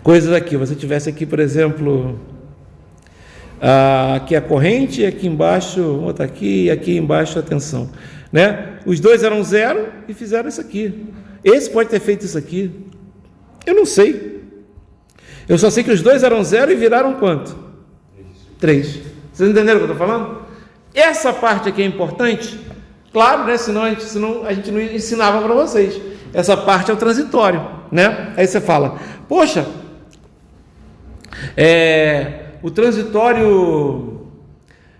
coisas aqui. Você tivesse aqui, por exemplo, aqui a corrente e aqui embaixo, vamos botar aqui e aqui embaixo a tensão, né? Os dois eram zero e fizeram isso aqui. Esse pode ter feito isso aqui. Eu não sei. Eu só sei que os dois eram zero e viraram quanto? 3. Vocês entenderam o que eu estou falando? Essa parte aqui é importante. Claro, né? Senão a gente não ensinava para vocês. Essa parte é o transitório, né? Aí você fala, poxa, o transitório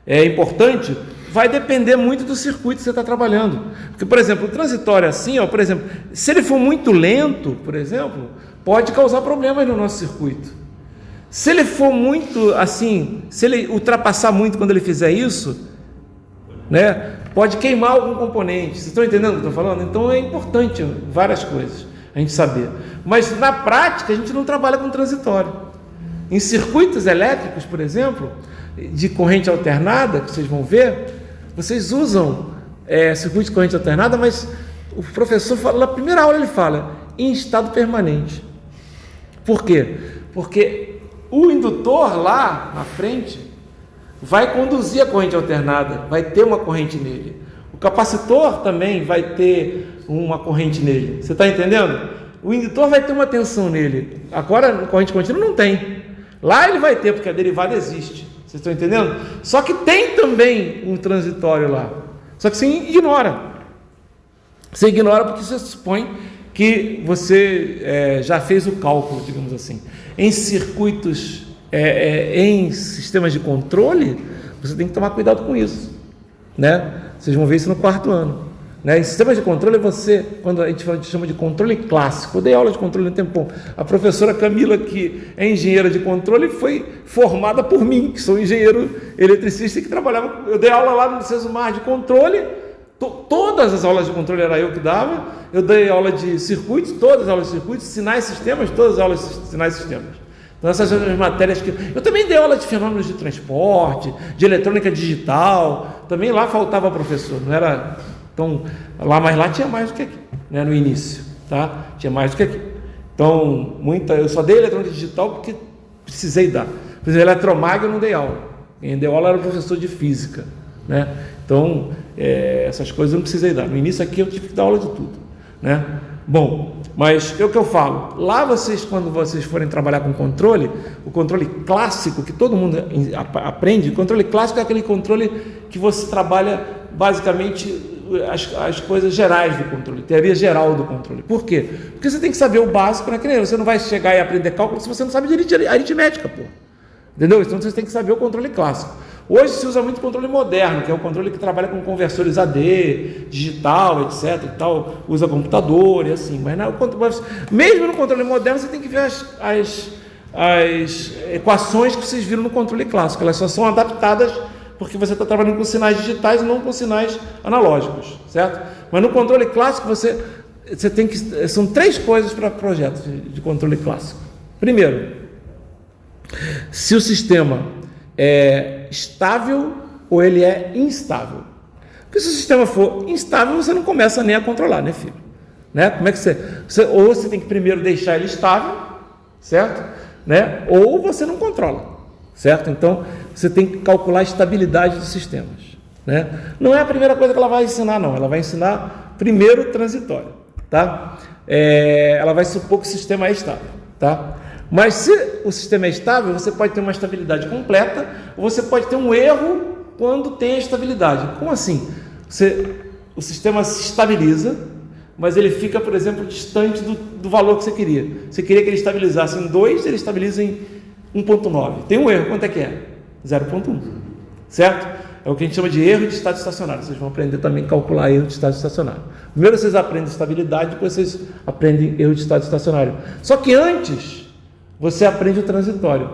é importante, vai depender muito do circuito que você está trabalhando. Porque, por exemplo, o transitório assim, ó, por exemplo, se ele for muito lento, por exemplo, pode causar problemas no nosso circuito. Se ele for muito assim, se ele ultrapassar muito quando ele fizer isso, né, pode queimar algum componente. Vocês estão entendendo o que eu estou falando? Então é importante várias coisas a gente saber. Mas na prática a gente não trabalha com transitório. Em circuitos elétricos, por exemplo, de corrente alternada, que vocês vão ver, vocês usam circuito de corrente alternada, mas o professor fala, na primeira aula ele fala em estado permanente. Por quê? Porque o indutor lá na frente vai conduzir a corrente alternada, vai ter uma corrente nele. O capacitor também vai ter uma corrente nele. Você está entendendo? O indutor vai ter uma tensão nele. Agora, na corrente contínua não tem. Lá ele vai ter, porque a derivada existe. Vocês estão entendendo? Só que tem também um transitório lá. Só que você ignora. Você ignora porque você supõe que você já fez o cálculo, digamos assim. Em circuitos, em sistemas de controle, você tem que tomar cuidado com isso, né? Vocês vão ver isso no 4º ano, né? Em sistemas de controle, quando a gente chama de controle clássico, eu dei aula de controle no tempão. A professora Camila, que é engenheira de controle, foi formada por mim, que sou engenheiro eletricista e que trabalhava. Eu dei aula lá no Sesumar de controle. Todas as aulas de controle era eu que dava. Eu dei aula de circuitos, todas as aulas de circuitos, sinais e sistemas, todas as aulas de sinais e sistemas. Então essas são as matérias que... Eu também dei aula de fenômenos de transporte, de eletrônica digital. Também lá faltava professor, não era tão... Mas lá tinha mais do que aqui, né, no início, tá? Tinha mais do que aqui. Então, eu só dei eletrônica digital porque precisei dar. Por exemplo, eletromag eu não dei aula. Quem deu aula era o professor de física, né? Então, essas coisas eu não precisei dar. No início aqui eu tive que dar aula de tudo, né? Bom, mas é o que eu falo. Lá quando vocês forem trabalhar com controle, o controle clássico, que todo mundo aprende, o controle clássico é aquele controle que você trabalha basicamente as coisas gerais do controle, teoria geral do controle. Por quê? Porque você tem que saber o básico, né? Que nem você não vai chegar e aprender cálculo se você não sabe de aritmética, pô. Entendeu? Então você tem que saber o controle clássico. Hoje se usa muito o controle moderno, que é o controle que trabalha com conversores AD, digital, etc. e tal, usa computador e assim. Mas mesmo no controle moderno você tem que ver as equações que vocês viram no controle clássico. Elas só são adaptadas porque você está trabalhando com sinais digitais e não com sinais analógicos, certo? Mas no controle clássico você tem que... São 3 coisas para projetos de controle clássico. Primeiro, se o sistema é estável ou ele é instável. Porque se o sistema for instável, você não começa nem a controlar, né, filho? Né? Como é que ou você tem que primeiro deixar ele estável, certo? Né? Ou você não controla, certo? Então, você tem que calcular a estabilidade dos sistemas, né? Não é a primeira coisa que ela vai ensinar, não. Ela vai ensinar primeiro transitório, tá? Ela vai supor que o sistema é estável, tá? Mas se o sistema é estável, você pode ter uma estabilidade completa, ou você pode ter um erro quando tem a estabilidade. Como assim? O sistema se estabiliza, mas ele fica, por exemplo, distante do valor que você queria. Você queria que ele estabilizasse em 2, ele estabiliza em 1.9. Tem um erro, quanto é que é? 0.1, certo? É o que a gente chama de erro de estado estacionário. Vocês vão aprender também a calcular erro de estado estacionário. Primeiro vocês aprendem estabilidade, depois vocês aprendem erro de estado estacionário. Só que antes, você aprende o transitório.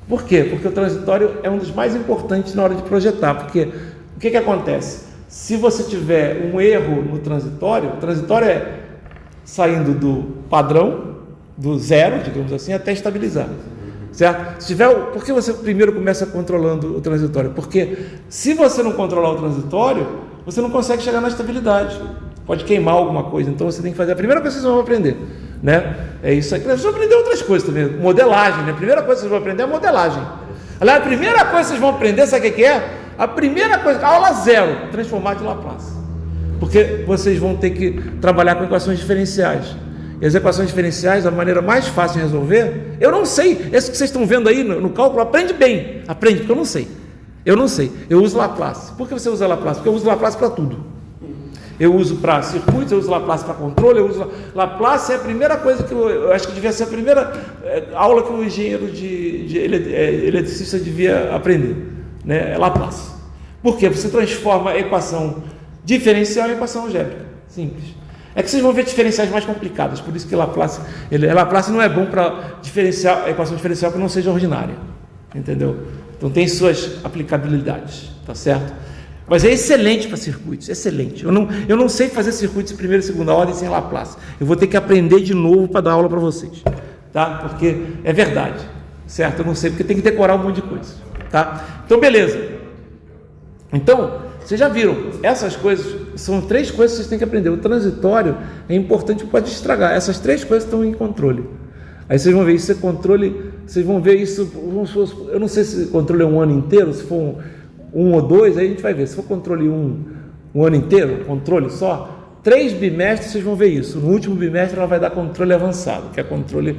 Por quê? Porque o transitório é um dos mais importantes na hora de projetar. Porque o que acontece? Se você tiver um erro no transitório, o transitório é saindo do padrão, do zero, digamos assim, até estabilizar. Certo? Por que você primeiro começa controlando o transitório? Porque se você não controlar o transitório, você não consegue chegar na estabilidade. Pode queimar alguma coisa. Então você tem que fazer. A primeira coisa que vocês vão aprender, né? É isso aí. Vocês vão aprender outras coisas também. Modelagem, né? A primeira coisa que vocês vão aprender é modelagem. Aliás, a primeira coisa que vocês vão aprender, sabe o que é? A primeira coisa, aula 0, transformar de Laplace. Porque vocês vão ter que trabalhar com equações diferenciais. E as equações diferenciais, a maneira mais fácil de resolver, eu não sei. Esse que vocês estão vendo aí no cálculo, aprende bem. Aprende, porque eu não sei. Eu não sei. Eu uso Laplace. Por que você usa Laplace? Porque eu uso Laplace para tudo. Eu uso para circuitos, eu uso Laplace para controle, eu uso Laplace é a primeira coisa que eu acho que devia ser a primeira aula que o engenheiro de eletricista devia aprender, né? É Laplace. Por quê? Você transforma a equação diferencial em equação algébrica. Simples. É que vocês vão ver diferenciais mais complicadas, por isso que Laplace não é bom para diferenciar a equação diferencial que não seja ordinária, entendeu? Então tem suas aplicabilidades, tá certo? Mas é excelente para circuitos, excelente. Eu não sei fazer circuitos de primeira e segunda ordem sem Laplace. Eu vou ter que aprender de novo para dar aula para vocês, tá? Porque é verdade, certo? Eu não sei, porque tem que decorar um monte de coisa, tá? Então, beleza. Então, vocês já viram, essas coisas, são 3 coisas que vocês têm que aprender. O transitório é importante, pode estragar. Essas 3 coisas estão em controle. Aí vocês vão ver isso, controle, vocês vão ver isso, eu não sei se controle é um ano inteiro, se for um ou 2, aí a gente vai ver. Se for controle um ano inteiro, controle só, 3 bimestres vocês vão ver isso. No último bimestre ela vai dar controle avançado, que é controle...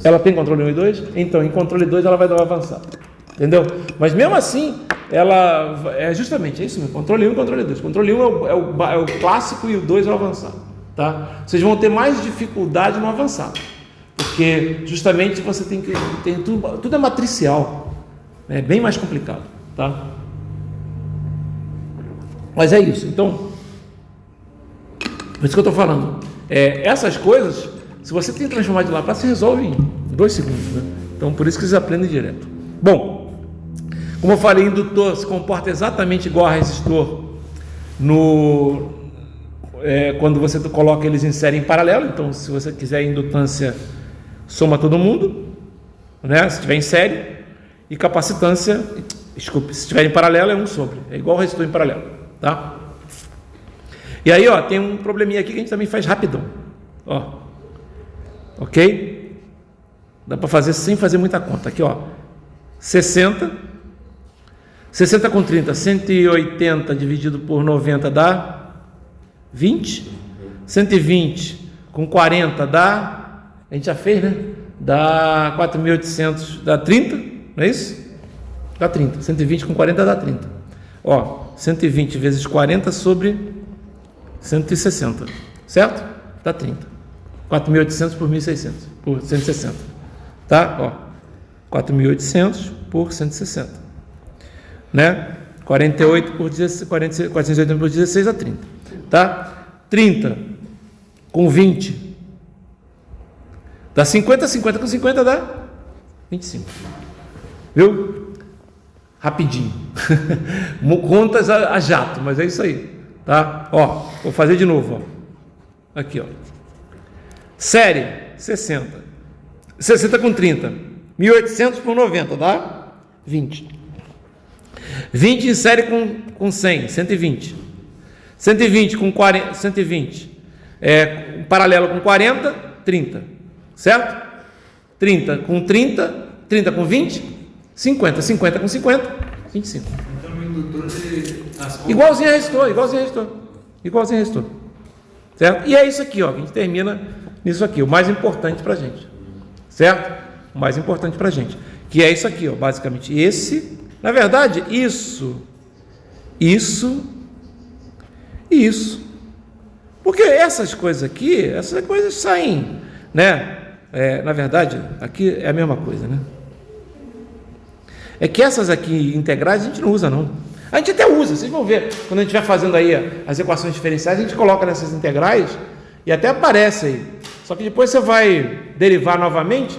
Ela tem controle 1 e 2? Então, em controle 2 ela vai dar o avançado. Entendeu? Mas mesmo assim, ela é justamente isso mesmo, controle 1 e controle 2. Controle 1 é o clássico e o 2 é o avançado. Tá? Vocês vão ter mais dificuldade no avançado. Porque justamente você tem tudo é matricial, é bem mais complicado, tá? Mas é isso. Então, por isso que eu estou falando, essas coisas, se você tem que transformar de Laplace, você resolve em 2 segundos, né? Então, por isso que vocês aprendem direto. Bom, como eu falei, indutor se comporta exatamente igual a resistor quando você coloca eles em série em paralelo. Então, se você quiser indutância, soma todo mundo, né? Se estiver em série, e capacitância, desculpe, se estiver em paralelo é 1 sobre, é igual ao resistor em paralelo, tá? E aí, ó, tem um probleminha aqui que a gente também faz rapidão, ó, ok? Dá para fazer sem fazer muita conta, aqui, ó, 60 com 30, 180 dividido por 90 dá 20, 120 com 40 dá, a gente já fez, né? Dá 4.800, dá 30, não é isso? Dá 30, 120 com 40 dá 30. Ó, 120 vezes 40 sobre 160, certo? Dá 30. 4.800 por 1.600, por 160, tá? Ó, 4.800 por 160, né? 48 por 16, 480 por 16 dá 30, tá? 30 com 20 dá 50, 50 com 50 dá 25. Viu? Rapidinho. Contas a jato, mas é isso aí, tá? Ó, vou fazer de novo, ó. Aqui, ó. Série 60. 60 com 30. 1.800 por 90 dá 20. 20 em série com 100, 120. 120 com 40, 120 paralelo com 40, 30. Certo? 30 com 30, 30 com 20, 50, 50 com 50, 25. Então, no indutor de... Igualzinho a resistor. Certo? E é isso aqui, ó, que a gente termina nisso aqui, o mais importante para a gente. Certo? O mais importante para a gente. Que é isso aqui, ó, basicamente. Esse, na verdade, isso. Porque essas coisas saem, né? Na verdade, aqui é a mesma coisa, né? É que essas aqui integrais a gente não usa, não. A gente até usa, vocês vão ver, quando a gente estiver fazendo aí as equações diferenciais, a gente coloca nessas integrais e até aparece aí. Só que depois você vai derivar novamente,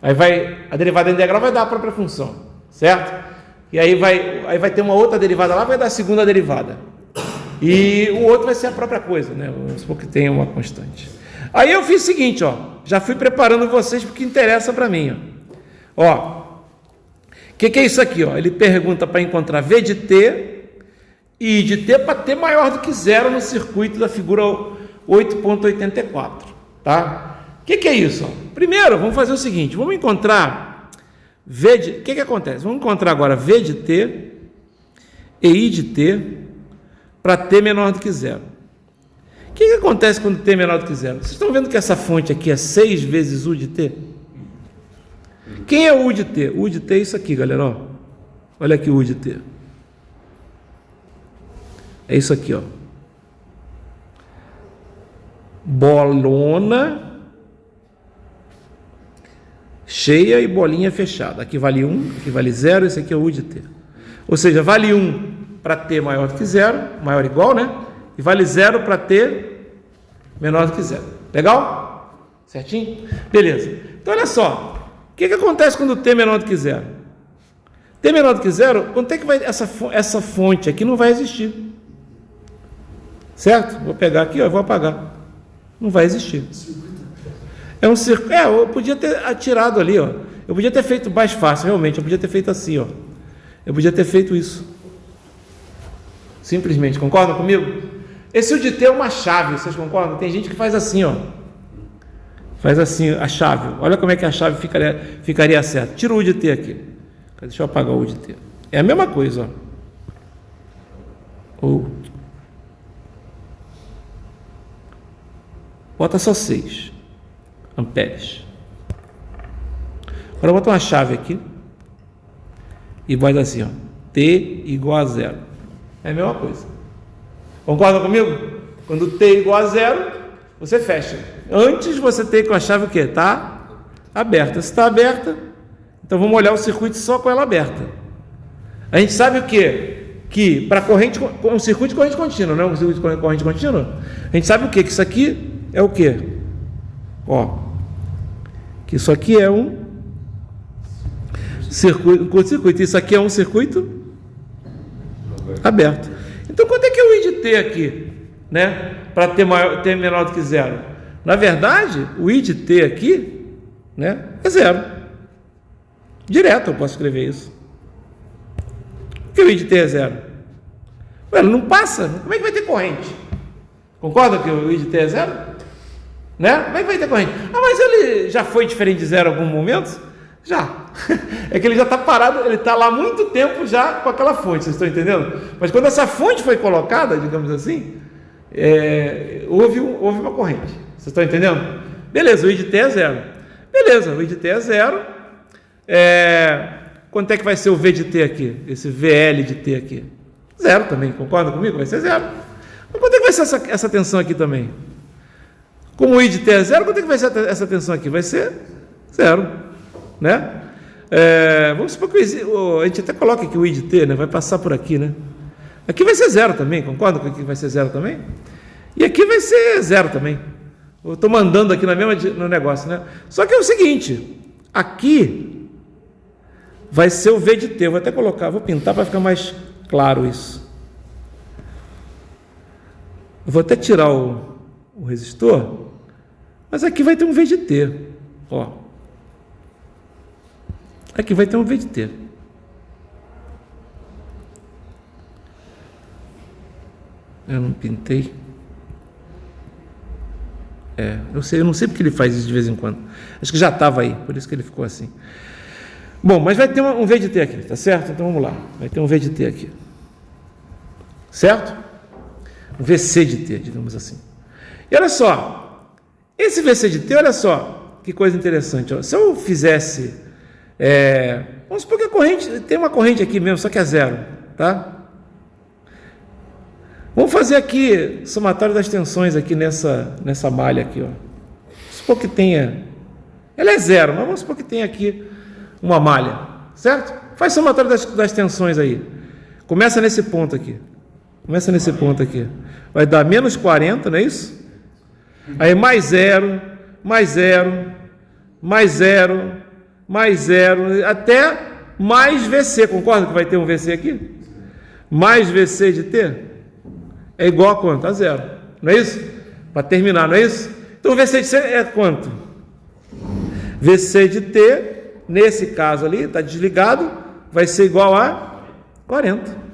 a derivada integral vai dar a própria função, certo? E aí vai ter uma outra derivada lá, vai dar a segunda derivada. E o outro vai ser a própria coisa, né? Vamos supor que tenha uma constante. Aí eu fiz o seguinte, ó, já fui preparando vocês porque interessa para mim, ó. O que é isso aqui, ó? Ele pergunta para encontrar V de t e I de t para t maior do que zero no circuito da figura 8.84, tá? O que é isso? Ó? Primeiro, vamos fazer o seguinte, vamos encontrar V de... O que acontece? Vamos encontrar agora V de t e I de t para t menor do que zero. O que acontece quando t é menor do que zero? Vocês estão vendo que essa fonte aqui é 6 vezes U de t? Quem é o U de t? O U de t é isso aqui, galera, ó. Olha aqui o U de t. É isso aqui, ó. Bolona cheia e bolinha fechada. Aqui vale 1, aqui vale 0, esse aqui é o U de t. Ou seja, vale 1 para t maior do que 0, maior ou igual, né? E vale 0 para t menor do que 0. Legal? Certinho? Beleza. Então, olha só. O que acontece quando t é menor do que 0? T menor do que 0, quanto é que vai... Essa fonte aqui não vai existir. Certo? Vou pegar aqui, ó, vou apagar. Não vai existir. É um circuito. Eu podia ter atirado ali, ó. Eu podia ter feito mais fácil, realmente. Eu podia ter feito assim, ó. Eu podia ter feito isso. Simplesmente. Concordam comigo? Esse U de t é uma chave, vocês concordam? Tem gente que faz assim, ó. Faz assim a chave. Olha como é que a chave ficaria certa. Tira o U de t aqui. Deixa eu apagar o U de t. É a mesma coisa, ó. Bota só 6 amperes. Agora bota uma chave aqui e bota assim, ó. T igual a 0. É a mesma coisa. Concorda comigo? Quando t é igual a 0, você fecha. Antes você tem com a chave o quê? Está aberta. Se está aberta, então vamos olhar o circuito só com ela aberta. A gente sabe o quê? Que para corrente, um circuito de corrente contínua, não é um circuito de corrente contínua? A gente sabe o quê? Que isso aqui é o quê? Ó, que isso aqui é um curto-circuito. Isso aqui é um circuito aberto. Então, quanto é que é o I de t aqui? Né? Para t menor do que 0? Na verdade, o I de t aqui, né, é 0. Direto eu posso escrever isso. Por que o I de t é 0? Ué, não passa. Como é que vai ter corrente? Concorda que o I de t é 0? Né? Como é que vai ter corrente? Mas ele já foi diferente de 0 em algum momento? Já. É que ele já está parado, ele está lá há muito tempo já com aquela fonte, vocês estão entendendo? Mas quando essa fonte foi colocada, digamos assim, houve uma corrente. Vocês estão entendendo? Beleza, o I de t é 0. Beleza, o I de t é 0. Quanto é que vai ser o V de t aqui? Esse VL de t aqui? 0 também, concorda comigo? Vai ser 0. Mas quanto é que vai ser essa tensão aqui também? Como o I de t é 0, quanto é que vai ser essa tensão aqui? Vai ser 0. Né? Vamos supor que a gente até coloca aqui o I de t, né? Vai passar por aqui, né? Aqui vai ser 0 também, concorda que aqui vai ser 0 também? E aqui vai ser 0 também. Eu estou mandando aqui no negócio, né? Só que é o seguinte, aqui vai ser o V de t. Eu vou até colocar, vou pintar para ficar mais claro isso. Eu vou até tirar o resistor, mas aqui vai ter um V de t. Ó. Aqui vai ter um V de t. Eu não pintei. Eu não sei porque ele faz isso de vez em quando. Acho que já estava aí, por isso que ele ficou assim. Bom, mas vai ter um V de T aqui, tá certo? Então vamos lá. Vai ter um V de T aqui. Certo? Um VC de T, digamos assim. E olha só, esse VC de T, olha só, que coisa interessante. Ó. Se eu fizesse, vamos supor que a corrente, tem uma corrente aqui mesmo, só que é zero, tá? Vamos fazer aqui, somatório das tensões aqui nessa malha aqui, ó. Vamos supor que tenha, ela é zero, mas vamos supor que tenha aqui uma malha, certo? Faz somatório das tensões aí. Começa nesse ponto aqui. Vai dar menos 40, não é isso? Aí mais 0, mais 0, mais 0, mais 0, até mais VC. Concorda que vai ter um VC aqui? Mais VC de T é igual a quanto? A zero. Não é isso? Para terminar, não é isso? Então o VC de T é quanto? VC de T, nesse caso ali, está desligado, vai ser igual a 40.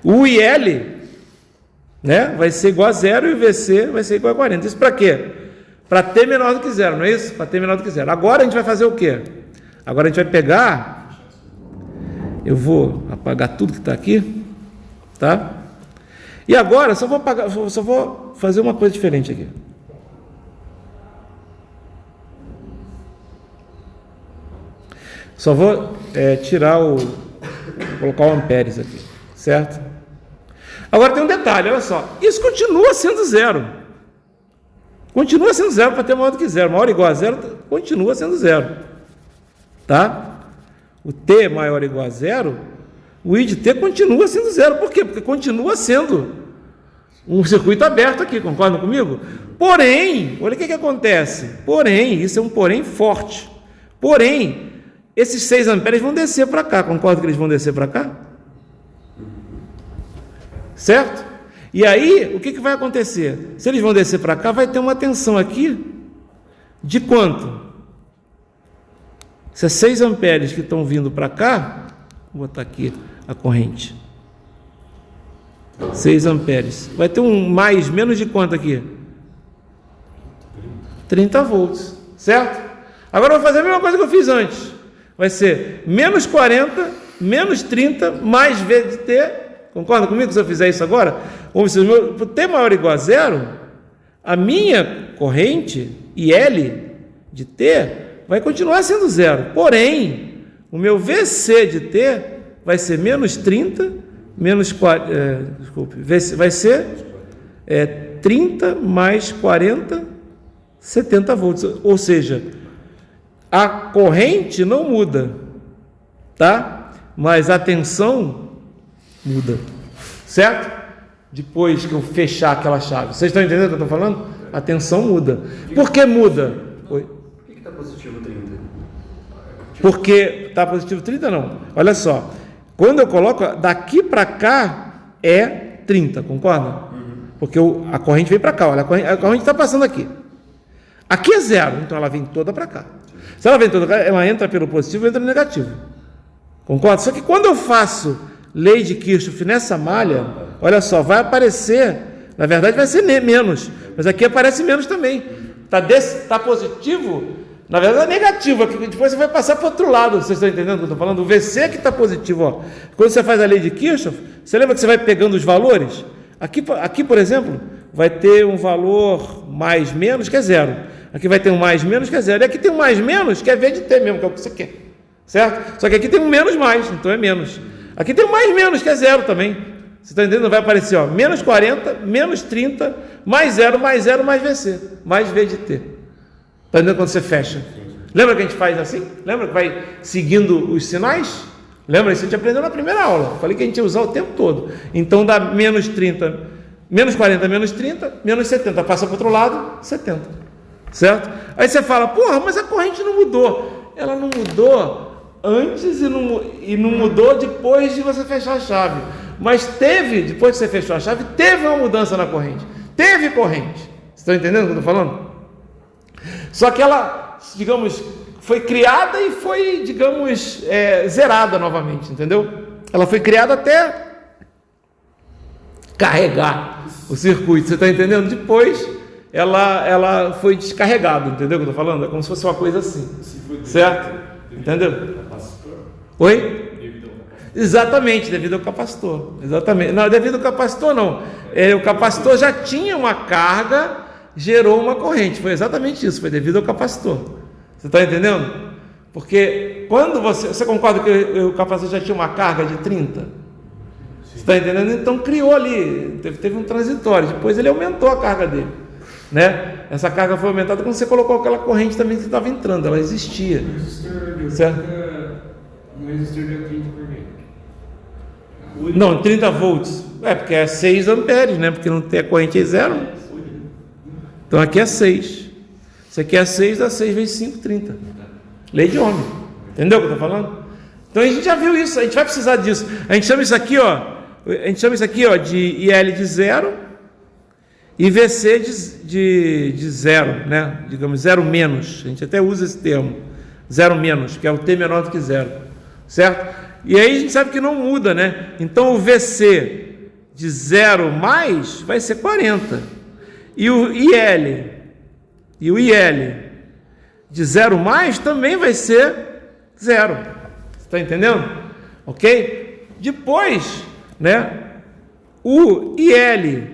O IL, né, vai ser igual a zero e o VC vai ser igual a 40. Isso para quê? Para T menor do que zero, não é isso? Para T menor do que zero. Agora a gente vai fazer o quê? Agora a gente vai pegar, eu vou apagar tudo que está aqui, tá? E agora só vou fazer uma coisa diferente aqui. Só vou colocar o amperes aqui, certo? Agora tem um detalhe, olha só, isso continua sendo zero. Continua sendo zero para ter maior do que zero. Maior ou igual a zero, continua sendo zero. Tá? O T maior ou igual a zero, o I de T continua sendo zero. Por quê? Porque continua sendo um circuito aberto aqui, concordam comigo? Porém, olha o que acontece. Porém, isso é um porém forte. Porém, esses 6 amperes vão descer para cá. Concorda que eles vão descer para cá? Certo? E aí, o que vai acontecer? Se eles vão descer para cá, vai ter uma tensão aqui de quanto? Se é 6 amperes que estão vindo para cá, vou botar aqui a corrente. 6 amperes. Vai ter um mais, menos de quanto aqui? 30 volts. Certo? Agora eu vou fazer a mesma coisa que eu fiz antes. Vai ser menos 40, menos 30, mais V de T. Concorda comigo se eu fizer isso agora? Vamos dizer, para T maior ou igual a zero, a minha corrente, IL de T, vai continuar sendo zero. Porém, o meu VC de T vai ser menos 30, menos 40, vai ser 30 mais 40, 70 volts. Ou seja, a corrente não muda, tá? Mas a tensão muda, certo? Depois que eu fechar aquela chave. Vocês estão entendendo o que eu estou falando? A tensão muda. Por que muda? Oi? Por que está positivo 30? Porque está positivo 30 não. Olha só. Quando eu coloco daqui para cá é 30, concorda? Porque a corrente vem para cá. Olha, a corrente está passando aqui. Aqui é zero, então ela vem toda para cá. Se ela vem toda para cá, ela entra pelo positivo e entra no negativo. Concorda? Só que quando eu faço lei de Kirchhoff nessa malha, olha só, vai aparecer, na verdade vai ser menos, mas aqui aparece menos também. Está positivo, na verdade é negativo, aqui depois você vai passar para o outro lado, vocês estão entendendo o que eu estou falando? O VC que está positivo, ó. Quando você faz a lei de Kirchhoff, você lembra que você vai pegando os valores? Aqui, por exemplo, vai ter um valor mais menos, que é zero. Aqui vai ter um mais menos, que é zero. E aqui tem um mais menos, que é V de T mesmo, que é o que você quer. Certo? Só que aqui tem um menos mais, então é menos. Aqui tem um mais menos, que é zero também. Você está entendendo? Vai aparecer, ó, menos 40, menos 30, mais 0, mais VC, mais V de T. Está entendendo quando você fecha? Lembra que a gente faz assim? Lembra que vai seguindo os sinais? Lembra? Isso a gente aprendeu na primeira aula. Falei que a gente ia usar o tempo todo. Então dá menos 30, menos 40, menos 30, menos 70. Passa para o outro lado, 70. Certo? Aí você fala, porra, mas a corrente não mudou. Ela não mudou antes e não mudou depois de você fechar a chave. Mas depois que você fechou a chave, teve uma mudança na corrente. Teve corrente. Vocês estão entendendo o que eu estou falando? Só que ela, digamos, foi criada e foi, digamos, zerada novamente, entendeu? Ela foi criada até carregar o circuito, você está entendendo? Depois ela foi descarregada, entendeu o que eu estou falando? É como se fosse uma coisa assim, certo? Entendeu? Oi? Exatamente, devido ao capacitor. Exatamente. Não, devido ao capacitor não. O capacitor já tinha uma carga, gerou uma corrente. Foi exatamente isso, foi devido ao capacitor. Você está entendendo? Porque quando você concorda que o capacitor já tinha uma carga de 30? Você está entendendo? Então criou ali, teve um transitório, depois ele aumentou a carga dele, né? Essa carga foi aumentada quando você colocou aquela corrente também que estava entrando, ela existia. Certo? Um resistor de 30 por vez. Não, 30 volts. Porque é 6 amperes, né? Porque não tem a corrente é zero. Então aqui é 6. Isso aqui é 6, dá 6 vezes 5, 30. Lei de Ohm. Entendeu o que eu estou falando? Então a gente já viu isso, a gente vai precisar disso. A gente chama isso aqui, de IL de 0 e VC de 0, né? Digamos, 0 menos. A gente até usa esse termo. 0 menos, que é o T menor do que 0. Certo? E aí a gente sabe que não muda, né? Então o VC de 0 mais vai ser 40. E o IL de 0 mais também vai ser 0. Você está entendendo? Ok? Depois, né? O IL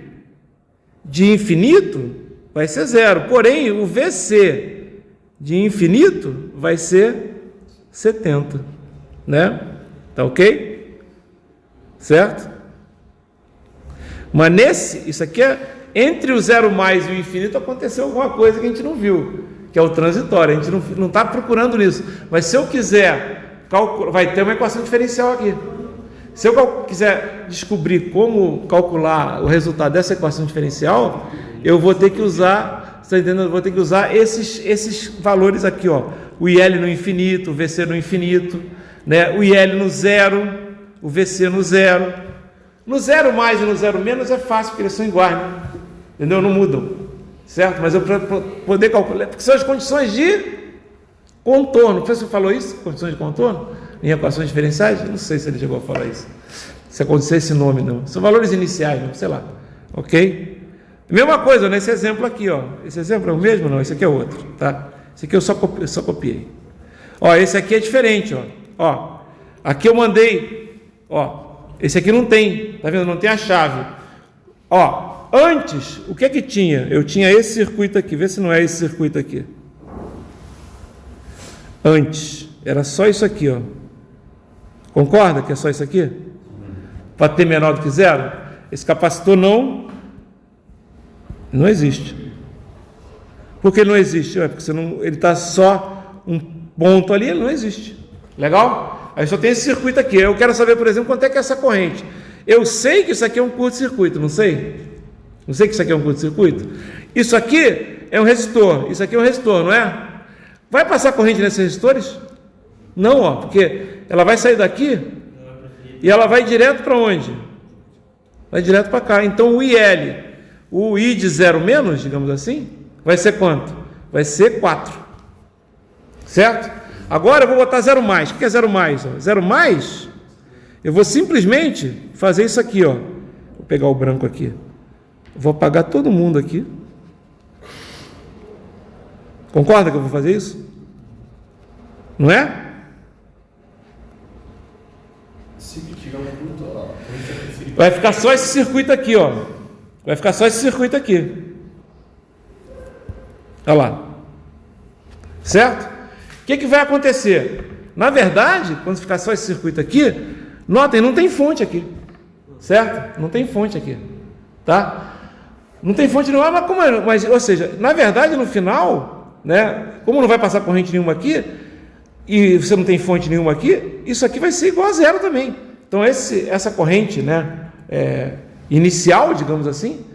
de infinito vai ser 0. Porém, o VC de infinito vai ser 70. Né? Tá ok? Certo? Mas isso aqui entre o 0 mais e o infinito aconteceu alguma coisa que a gente não viu, que é o transitório. A gente não está procurando nisso. Mas se eu quiser calcular, vai ter uma equação diferencial aqui. Se eu quiser descobrir como calcular o resultado dessa equação diferencial, eu vou ter que usar, você está entendendo? Eu vou ter que usar esses valores aqui, ó. O IL no infinito, o VC no infinito, né? O IL no 0, o VC no 0. No 0 mais e no 0 menos é fácil, porque eles são iguais, né? Entendeu? Não mudam, certo? Mas eu para poder calcular, porque são as condições de contorno. O professor falou isso? Condições de contorno? Em equações diferenciais? Não sei se ele chegou a falar isso. Se aconteceu esse nome, não. São valores iniciais, não sei lá. Ok? Mesma coisa nesse exemplo aqui, ó. Esse exemplo é o mesmo? Não, esse aqui é outro, tá? Esse aqui eu só copiei. Ó, esse aqui é diferente, ó. Ó, aqui eu mandei, ó, esse aqui não tem, tá vendo? Não tem a chave. Ó, antes, o que é que tinha? Eu tinha esse circuito aqui, vê se não é esse circuito aqui. Antes, era só isso aqui, ó. Concorda que é só isso aqui? Para ter menor do que 0? Esse capacitor não existe. Por que não existe? Porque ele está só um ponto ali, ele não existe. Legal? Aí só tem esse circuito aqui. Eu quero saber, por exemplo, quanto é que é essa corrente. Eu sei que isso aqui é um curto-circuito, não sei? Não sei que isso aqui é um curto-circuito? Isso aqui é um resistor. Isso aqui é um resistor, não é? Vai passar corrente nesses resistores? Não, ó, porque ela vai sair daqui e ela vai direto para onde? Vai direto para cá. Então o I de 0 menos, digamos assim, vai ser quanto? Vai ser 4. Certo? Agora eu vou botar 0 mais. O que é 0 mais? 0 mais, eu vou simplesmente fazer isso aqui, ó. Vou pegar o branco aqui. Vou apagar todo mundo aqui. Concorda que eu vou fazer isso? Não é? Vai ficar só esse circuito aqui, ó. Vai ficar só esse circuito aqui. Olha lá. Certo? O que vai acontecer? Na verdade, quando ficar só esse circuito aqui, notem, não tem fonte aqui. Certo? Não tem fonte aqui. Tá? Não tem fonte nenhuma, ou seja, na verdade, no final, né, como não vai passar corrente nenhuma aqui, e você não tem fonte nenhuma aqui, isso aqui vai ser igual a 0 também. Então essa corrente, né, inicial, digamos assim,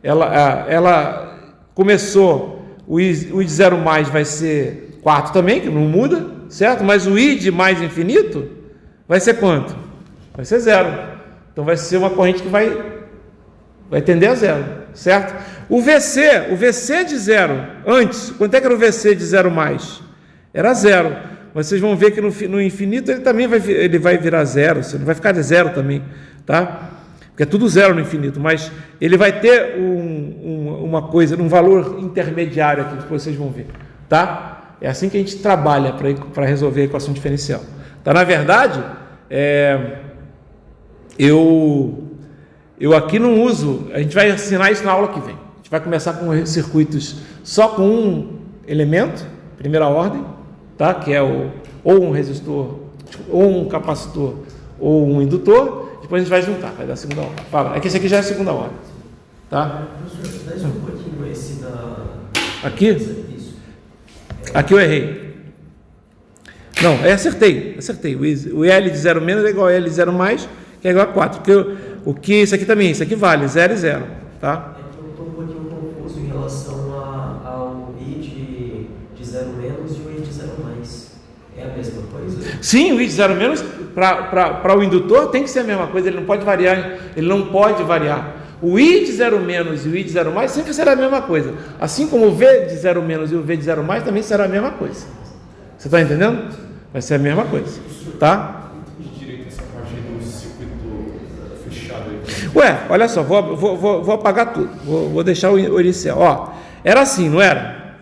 ela começou, o I de 0 mais vai ser 4 também, que não muda, certo? Mas o I de mais infinito vai ser quanto? Vai ser 0. Então vai ser uma corrente que vai tender a 0, certo? O VC de 0, antes, quanto é que era o VC de 0 mais? Era 0. Vocês vão ver que no infinito ele também vai virar 0, você não vai ficar de 0 também, tá? Porque é tudo 0 no infinito, mas ele vai ter uma coisa, um valor intermediário aqui, que vocês vão ver, tá? É assim que a gente trabalha para resolver a equação diferencial, Tá? Na verdade, eu aqui não uso, a gente vai ensinar isso na aula que vem. A gente vai começar com circuitos só com um elemento, primeira ordem, tá? Que é ou um resistor, ou um capacitor, ou um indutor. Depois a gente vai juntar, vai dar a segunda ordem. Fala, é que esse aqui já é a segunda ordem. Tá? Professor, dá um pouquinho esse da... Aqui? Isso. Aqui eu errei. Não, acertei. O L de 0 menos é igual a L de 0 mais, que é igual a 4. Porque isso aqui também, isso aqui vale 0 e 0. Tá? É que eu estou um pouquinho confuso em relação ao I de 0 menos e o I de 0 mais. É a mesma coisa? Sim, o I de 0 menos, para o indutor, tem que ser a mesma coisa, ele não pode variar. O I de 0 menos e o I de 0 mais sempre será a mesma coisa. Assim como o V de 0 menos e o V de 0 mais também será a mesma coisa. Você está entendendo? Vai ser a mesma coisa. Tá? Direito essa parte aí do circuito fechado aí. Ué, olha só, vou apagar tudo. Vou deixar o inicial. Ó, era assim, não era?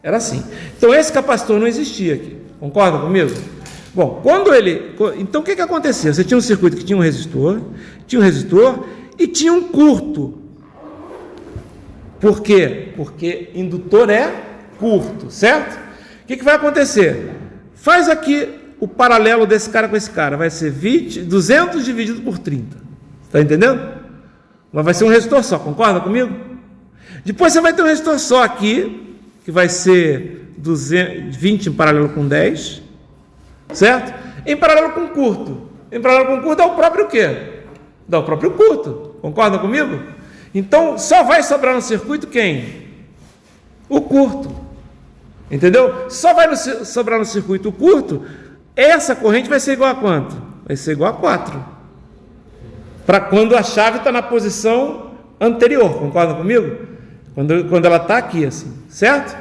Era assim. Então esse capacitor não existia aqui. Concorda comigo? Bom, então o que acontecia? Você tinha um circuito que tinha um resistor e tinha um curto. Por quê? Porque indutor é curto, certo? O que vai acontecer? Faz aqui o paralelo desse cara com esse cara. Vai ser 200 dividido por 30. Está entendendo? Mas vai ser um resistor só, concorda comigo? Depois você vai ter um resistor só aqui, que vai ser 20 em paralelo com 10, certo? Em paralelo com curto. Em paralelo com curto dá o próprio quê? Dá o próprio curto. Concorda comigo? Então, só vai sobrar no circuito quem? O curto. Entendeu? Só vai sobrar no circuito curto, essa corrente vai ser igual a quanto? Vai ser igual a 4. Para quando a chave está na posição anterior, concorda comigo? Quando ela está aqui, assim, certo?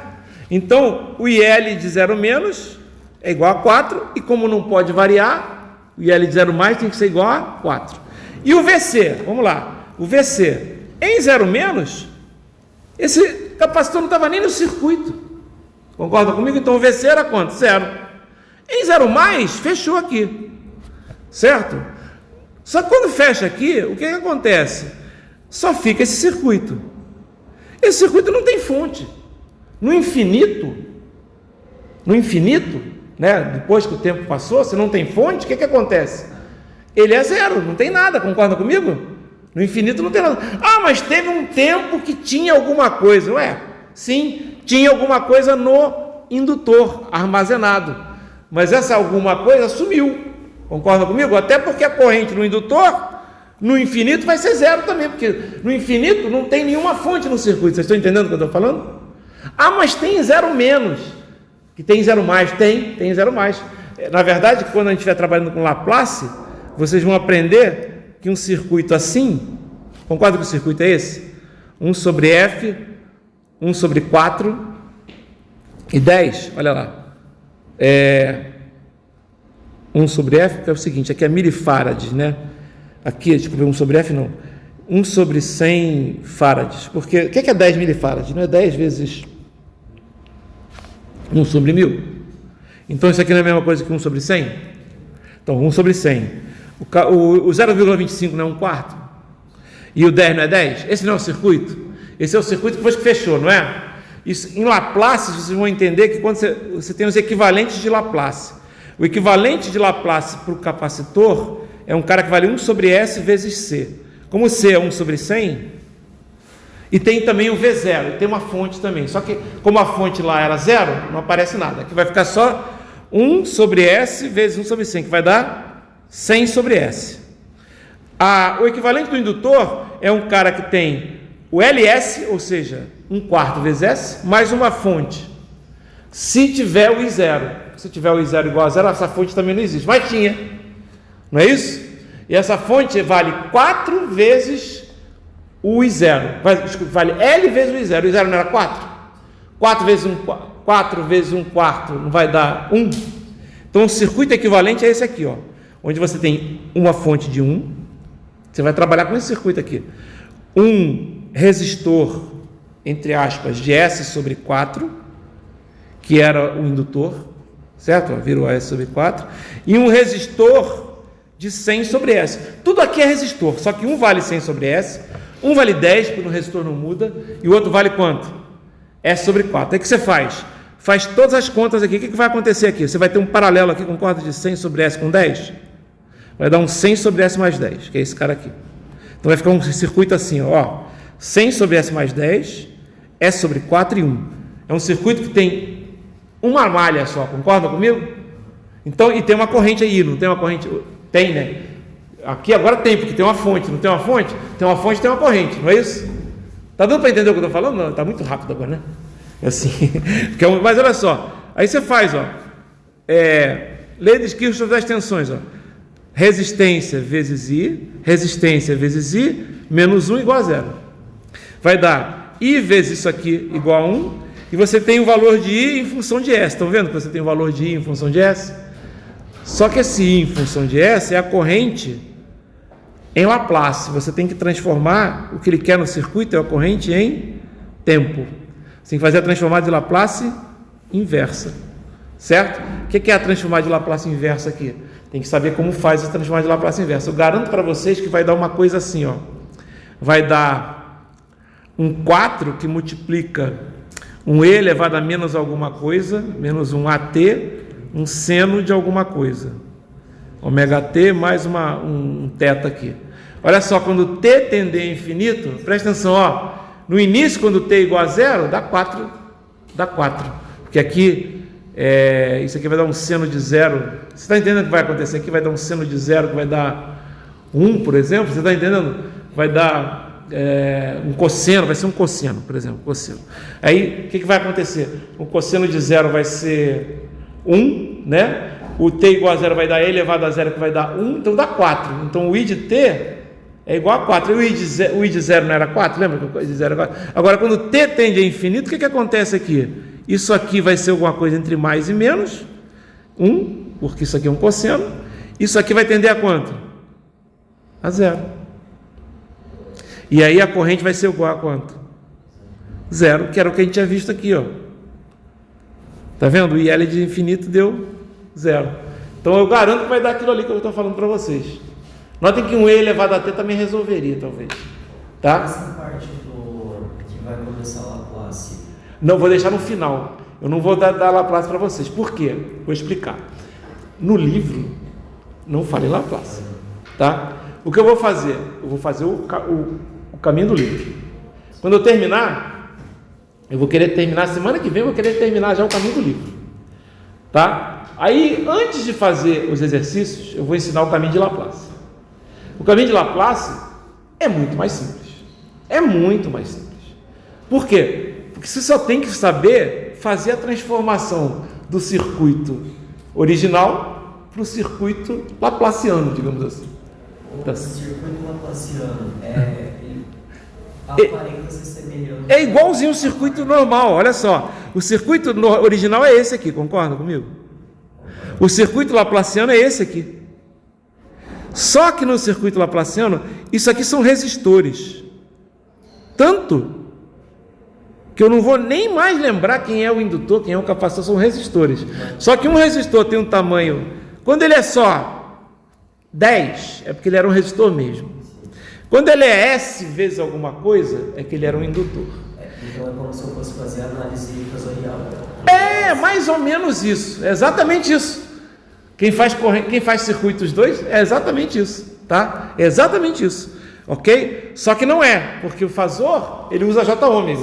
Então, o IL de 0 menos é igual a 4, e como não pode variar, o IL de 0 mais tem que ser igual a 4. E o VC, vamos lá, o VC em 0 menos, esse capacitor não estava nem no circuito. Concorda comigo? Então o VC era quanto? 0. Em 0 mais, fechou aqui. Certo? Só que quando fecha aqui, o que acontece? Só fica esse circuito. Esse circuito não tem fonte. No infinito, né, depois que o tempo passou, se não tem fonte, o que acontece? Ele é 0, não tem nada, concorda comigo? No infinito não tem nada. Ah, mas teve um tempo que tinha alguma coisa, não é? Sim, tinha alguma coisa no indutor armazenado, mas essa alguma coisa sumiu, concorda comigo? Até porque a corrente no indutor, no infinito, vai ser 0 também, porque no infinito não tem nenhuma fonte no circuito. Vocês estão entendendo o que eu estou falando? Ah, mas tem 0 menos, que tem 0 mais, tem 0 mais. Na verdade, quando a gente estiver trabalhando com Laplace, vocês vão aprender que um circuito assim, concorda que o circuito é esse? 1 sobre F, 1 sobre 4 e 10, olha lá, 1 sobre F, que é o seguinte, aqui é milifarads, né? Aqui, tipo, 1 sobre F não, 1 sobre 100 farads, porque o que é 10 milifarads? Não é 10 vezes 1 sobre 1000? Então isso aqui não é a mesma coisa que 1 sobre 100? Então 1 sobre 100, o 0,25 não é 1/4? E o 10 não é 10? Esse não é o circuito? Esse é o circuito depois que fechou, não é? Isso, em Laplace, vocês vão entender que quando você tem os equivalentes de Laplace. O equivalente de Laplace para o capacitor é um cara que vale 1 sobre S vezes C. Como C é 1 sobre 100, e tem também o V0, e tem uma fonte também. Só que, como a fonte lá era 0, não aparece nada. Aqui vai ficar só 1 sobre S vezes 1 sobre 100, que vai dar 100 sobre S. O equivalente do indutor é um cara que tem o LS, ou seja, 1/4 vezes S, mais uma fonte. Se tiver o I0. Se tiver o I0 igual a 0, essa fonte também não existe. Mas tinha. Não é isso? E essa fonte vale 4 vezes o I0. Vale L vezes o I0. O I0 não era 4? 4 vezes 1/4 não vai dar 1? Então o circuito equivalente é esse aqui, ó, onde você tem uma fonte de 1. Você vai trabalhar com esse circuito aqui. Um resistor, entre aspas, de S sobre 4, que era o indutor, certo? Vira o S sobre 4, e um resistor de 100 sobre S. Tudo aqui é resistor, só que um vale 100 sobre S, um vale 10, porque no resistor não muda, e o outro vale quanto? S sobre 4. Aí o que você faz? Faz todas as contas aqui. O que vai acontecer aqui? Você vai ter um paralelo aqui, concorda, de 100 sobre S com 10? Vai dar um 100 sobre S mais 10, que é esse cara aqui. Então vai ficar um circuito assim, ó, 100 sobre S mais 10, S sobre 4 e 1. É um circuito que tem uma malha só, concorda comigo? Então, e tem uma corrente aí, não tem uma corrente? Tem, né? Aqui agora tem, porque tem uma fonte, não tem uma fonte? Tem uma fonte, tem uma corrente, não é isso? Tá dando para entender o que eu estou falando? Não, tá muito rápido agora, né? Assim, mas olha só, aí você faz, ó, lei de Kirchhoff das tensões, ó, resistência vezes I, menos 1 igual a 0. Vai dar I vezes isso aqui igual a 1, e você tem o valor de I em função de S. Estão vendo que você tem o valor de I em função de S? Só que esse I em função de S é a corrente em Laplace. Você tem que transformar o que ele quer no circuito, é a corrente em tempo. Você tem que fazer a transformada de Laplace inversa, certo? O que é a transformada de Laplace inversa aqui? Tem que saber como faz a transformada de Laplace inversa. Eu garanto para vocês que vai dar uma coisa assim, ó. Vai dar um 4 que multiplica um E elevado a menos alguma coisa, menos um AT, um seno de alguma coisa. Ômega T mais um θ aqui. Olha só, quando T tender a infinito, presta atenção, ó. No início, quando T é igual a 0, dá 4. Porque aqui, isso aqui vai dar um seno de 0. Você está entendendo o que vai acontecer aqui? Vai dar um seno de 0 que vai dar 1, por exemplo. Você está entendendo? Vai dar um cosseno, vai ser um cosseno, por exemplo. Cosseno. Aí, o que vai acontecer? O cosseno de 0 vai ser 1, né? O T igual a 0 vai dar E elevado a 0, que vai dar 1, então dá 4. Então o I de T é igual a 4. O I de 0 não era 4? Lembra que o I de 0 era 4? Agora, quando T tende a infinito, o que acontece aqui? Isso aqui vai ser alguma coisa entre mais e menos 1, porque isso aqui é um cosseno. Isso aqui vai tender a quanto? A 0. E aí a corrente vai ser igual a quanto? 0, que era o que a gente tinha visto aqui, ó. Tá vendo? O IL de infinito deu 0. Então eu garanto que vai dar aquilo ali que eu estou falando para vocês. Notem que um E elevado a T também resolveria, talvez. Tá? Essa parte que vai começar a Laplace. Não, vou deixar no final. Eu não vou dar Laplace para vocês. Por quê? Vou explicar. No livro, não fala em Laplace. Tá? O que eu vou fazer? Eu vou fazer o caminho do livro. Quando eu terminar, eu vou querer terminar, semana que vem eu vou querer terminar já o caminho do livro. Tá? Aí, antes de fazer os exercícios, eu vou ensinar o caminho de Laplace. O caminho de Laplace é muito mais simples. É muito mais simples. Por quê? Porque você só tem que saber fazer a transformação do circuito original para o circuito laplaciano, digamos assim. O circuito laplaciano aparenta ser semelhante. É igualzinho o circuito normal, olha só. O circuito original é esse aqui, concorda comigo? O circuito laplaciano é esse aqui. Só que no circuito laplaciano, isso aqui são resistores. Tanto que eu não vou nem mais lembrar quem é o indutor, quem é o capacitor, são resistores. Só que um resistor tem um tamanho, quando ele é só 10, é porque ele era um resistor mesmo. Quando ele é S vezes alguma coisa, é que ele era um indutor. Então é como se eu fosse fazer análise fasorial. É mais ou menos isso, é exatamente isso. Quem faz circuitos 2 é exatamente isso, tá? É exatamente isso, ok? Só que não é, porque o fasor, ele usa J ômega.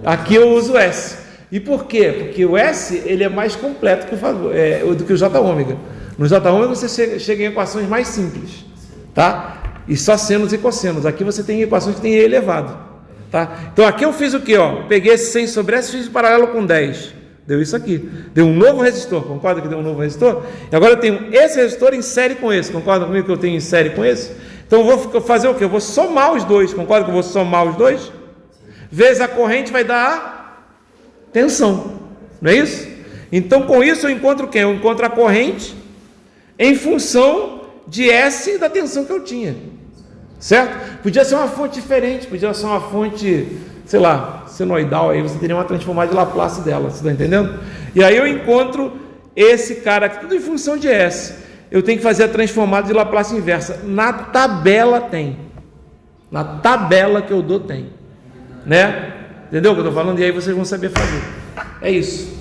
Aqui eu uso S. E por quê? Porque o S, ele é mais completo que o fasor, do que o J ômega. No J ômega você chega em equações mais simples, tá? E só senos e cossenos. Aqui você tem equações que tem E elevado, tá? Então aqui eu fiz o quê, ó? Peguei esse 100 sobre S e fiz paralelo com 10. Deu isso aqui. Deu um novo resistor. Concorda que deu um novo resistor? E agora eu tenho esse resistor em série com esse. Concorda comigo que eu tenho em série com esse? Então eu vou fazer o quê? Eu vou somar os dois. Concorda que eu vou somar os dois? Vezes a corrente vai dar a tensão. Não é isso? Então com isso eu encontro quem? Eu encontro a corrente em função de S e da tensão que eu tinha. Certo? Podia ser uma fonte diferente. Podia ser uma fonte, sei lá, senoidal, aí você teria uma transformada de Laplace dela, você está entendendo? E aí eu encontro esse cara aqui, tudo em função de S. Eu tenho que fazer a transformada de Laplace inversa. Na tabela tem. Na tabela que eu dou tem. Né? Entendeu o que eu estou falando? E aí vocês vão saber fazer. É isso.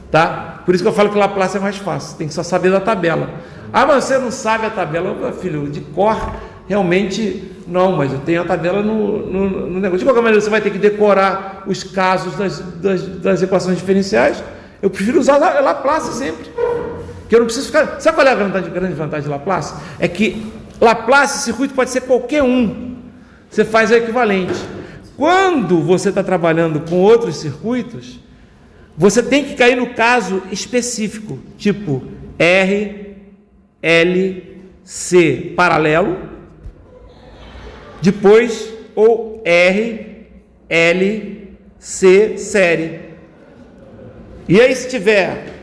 Tá? Por isso que eu falo que Laplace é mais fácil. Tem que só saber da tabela. Ah, mas você não sabe a tabela? Meu filho, de cor, realmente não. Mas eu tenho a tabela no negócio. De qualquer maneira, você vai ter que decorar os casos das equações diferenciais. Eu prefiro usar Laplace sempre. Que eu não preciso ficar... Sabe qual é a grande vantagem de Laplace? É que Laplace, circuito, pode ser qualquer um. Você faz o equivalente. Quando você está trabalhando com outros circuitos, você tem que cair no caso específico, tipo R, L, C paralelo, depois ou R, L, C série. E aí, se tiver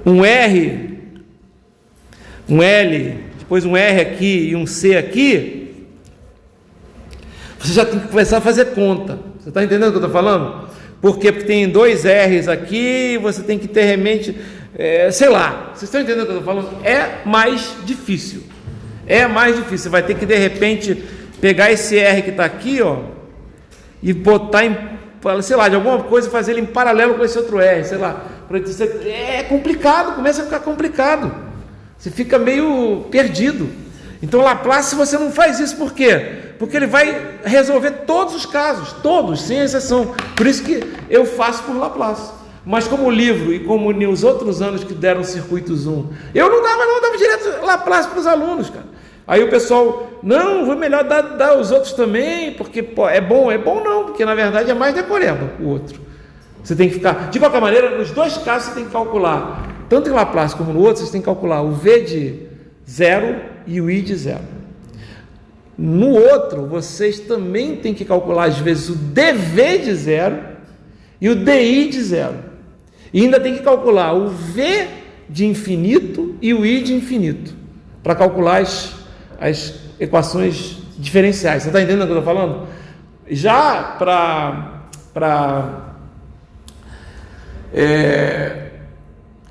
um R, um L, depois um R aqui e um C aqui, você já tem que começar a fazer conta. Você está entendendo o que eu estou falando? Por quê? Porque tem 2 R's aqui, você tem que ter realmente, sei lá, vocês estão entendendo o que eu estou falando? É mais difícil. É mais difícil. Você vai ter que, de repente, pegar esse R que está aqui, ó, e botar em, sei lá, de alguma coisa, fazer ele em paralelo com esse outro R, sei lá. É complicado, começa a ficar complicado. Você fica meio perdido. Então, Laplace, você não faz isso, por quê? Porque ele vai resolver todos os casos, todos, sem exceção. Por isso que eu faço por Laplace. Mas como o livro e como nos outros anos que deram circuitos 1, eu não dava direto Laplace para os alunos, cara. Aí o pessoal, não, vou melhor dar os outros também, porque pô, é bom não, porque na verdade é mais decoreba o outro. Você tem que ficar, de qualquer maneira, nos dois casos você tem que calcular, tanto em Laplace como no outro, você tem que calcular o V de 0 e o I de 0. No outro, vocês também têm que calcular, às vezes, o DV de 0 e o DI de 0. E ainda tem que calcular o V de infinito e o I de infinito, para calcular as equações diferenciais. Você está entendendo o que eu estou falando? Já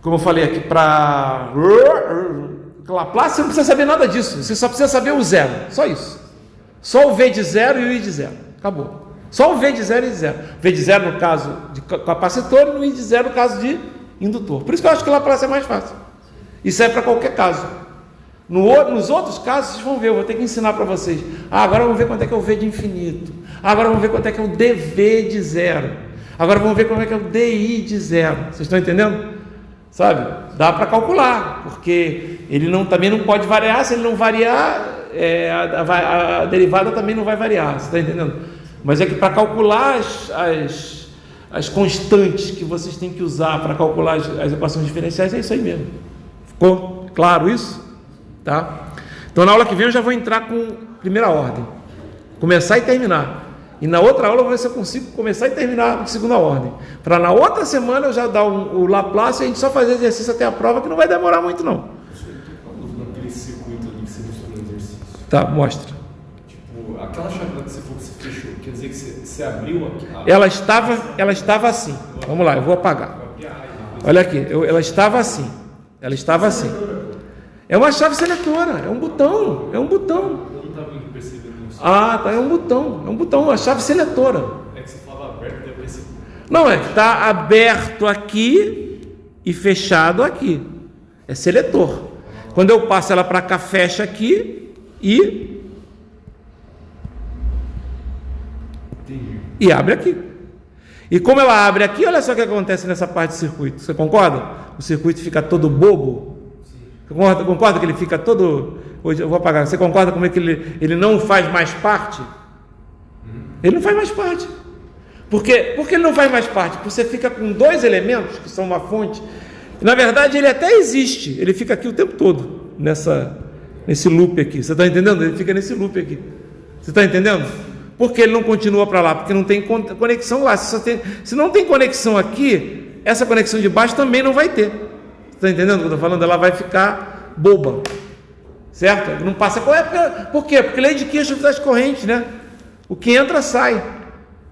como eu falei aqui, para Laplace, você não precisa saber nada disso, você só precisa saber o 0, só isso. Só o V de 0 e o I de 0, acabou. Só o V de 0 e I de 0. V de 0 no caso de capacitor e o I de 0 no caso de indutor. Por isso que eu acho que Laplace é mais fácil. Isso é para qualquer caso. Nos outros casos, vocês vão ver, eu vou ter que ensinar para vocês. Agora vamos ver quanto é que é o V de infinito. Agora vamos ver quanto é que é o DV de 0. Agora vamos ver como é que é o DI de 0. Vocês estão entendendo? Sabe? Dá para calcular, porque ele também não pode variar. Se ele não variar, a derivada também não vai variar. Você está entendendo? Mas é que para calcular as constantes que vocês têm que usar para calcular as equações diferenciais, é isso aí mesmo. Ficou claro isso? Tá? Então na aula que vem eu já vou entrar com primeira ordem, começar e terminar. E na outra aula eu vou ver se eu consigo começar e terminar de segunda ordem. Para na outra semana eu já dar o Laplace e a gente só fazer exercício até a prova, que não vai demorar muito não. Naquele circuito ali que você mostrou no exercício. Tá, mostra. Tipo, aquela chave que você falou que você fechou, quer dizer que você abriu aqui? Ela estava assim. Vamos lá, eu vou apagar. Olha aqui, ela estava assim. Ela estava assim. É uma chave seletora, é um botão. Eu não estava percebendo isso. Ah, tá, é um botão, uma chave seletora. É que você falava aberto, eu pensei. Não, é que está aberto aqui e fechado aqui. É seletor. Quando eu passo ela para cá, fecha aqui e abre aqui. E como ela abre aqui, olha só o que acontece nessa parte do circuito. Você concorda? O circuito fica todo bobo. Você concorda que ele fica todo... Hoje eu vou apagar. Você concorda como é que ele não faz mais parte? Ele não faz mais parte. Por quê? Porque ele não faz mais parte? Porque você fica com 2 elementos, que são uma fonte. Na verdade, ele até existe. Ele fica aqui o tempo todo, nesse loop aqui. Você está entendendo? Ele fica nesse loop aqui. Você está entendendo? Por que ele não continua para lá? Porque não tem conexão lá. Se não tem conexão aqui, essa conexão de baixo também não vai ter. Está entendendo o que eu estou falando? Ela vai ficar boba. Certo? Não passa. Por quê? Porque lei de Kirchhoff das correntes, né? O que entra, sai.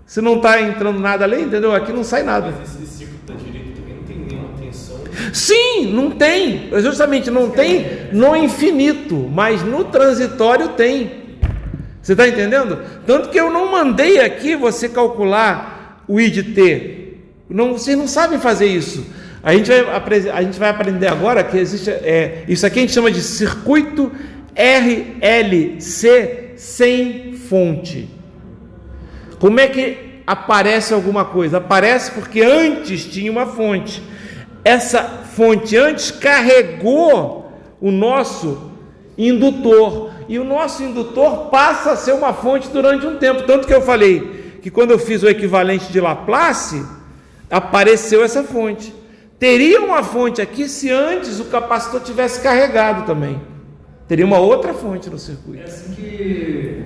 Se não está entrando nada ali, entendeu? Aqui não sai nada. Mas esse círculo da direita também não tem nenhuma tensão. Sim, não tem. Justamente não tem no infinito, mas no transitório tem. Você está entendendo? Tanto que eu não mandei aqui você calcular o I de T. Não, vocês não sabem fazer isso. A gente vai aprender agora que existe. Isso aqui a gente chama de circuito RLC sem fonte. Como é que aparece alguma coisa? Aparece porque antes tinha uma fonte. Essa fonte antes carregou o nosso indutor. E o nosso indutor passa a ser uma fonte durante um tempo. Tanto que eu falei que quando eu fiz o equivalente de Laplace, apareceu essa fonte. Teria uma fonte aqui se antes o capacitor tivesse carregado também. Teria uma outra fonte no circuito.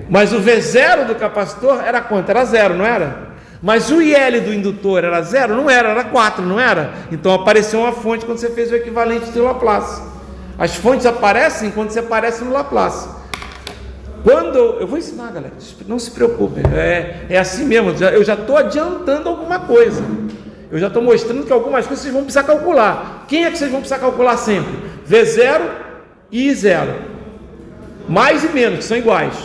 Mas o V0 do capacitor era quanto? Era 0, não era? Mas o IL do indutor era 0? Não era, era 4, não era? Então apareceu uma fonte quando você fez o equivalente de Laplace. As fontes aparecem quando você aparece no Laplace. Quando eu vou ensinar, galera, não se preocupem, é assim mesmo. Eu já estou adiantando alguma coisa. Eu já estou mostrando que algumas coisas vocês vão precisar calcular. Quem é que vocês vão precisar calcular sempre? V0 e I0. Mais e menos, que são iguais.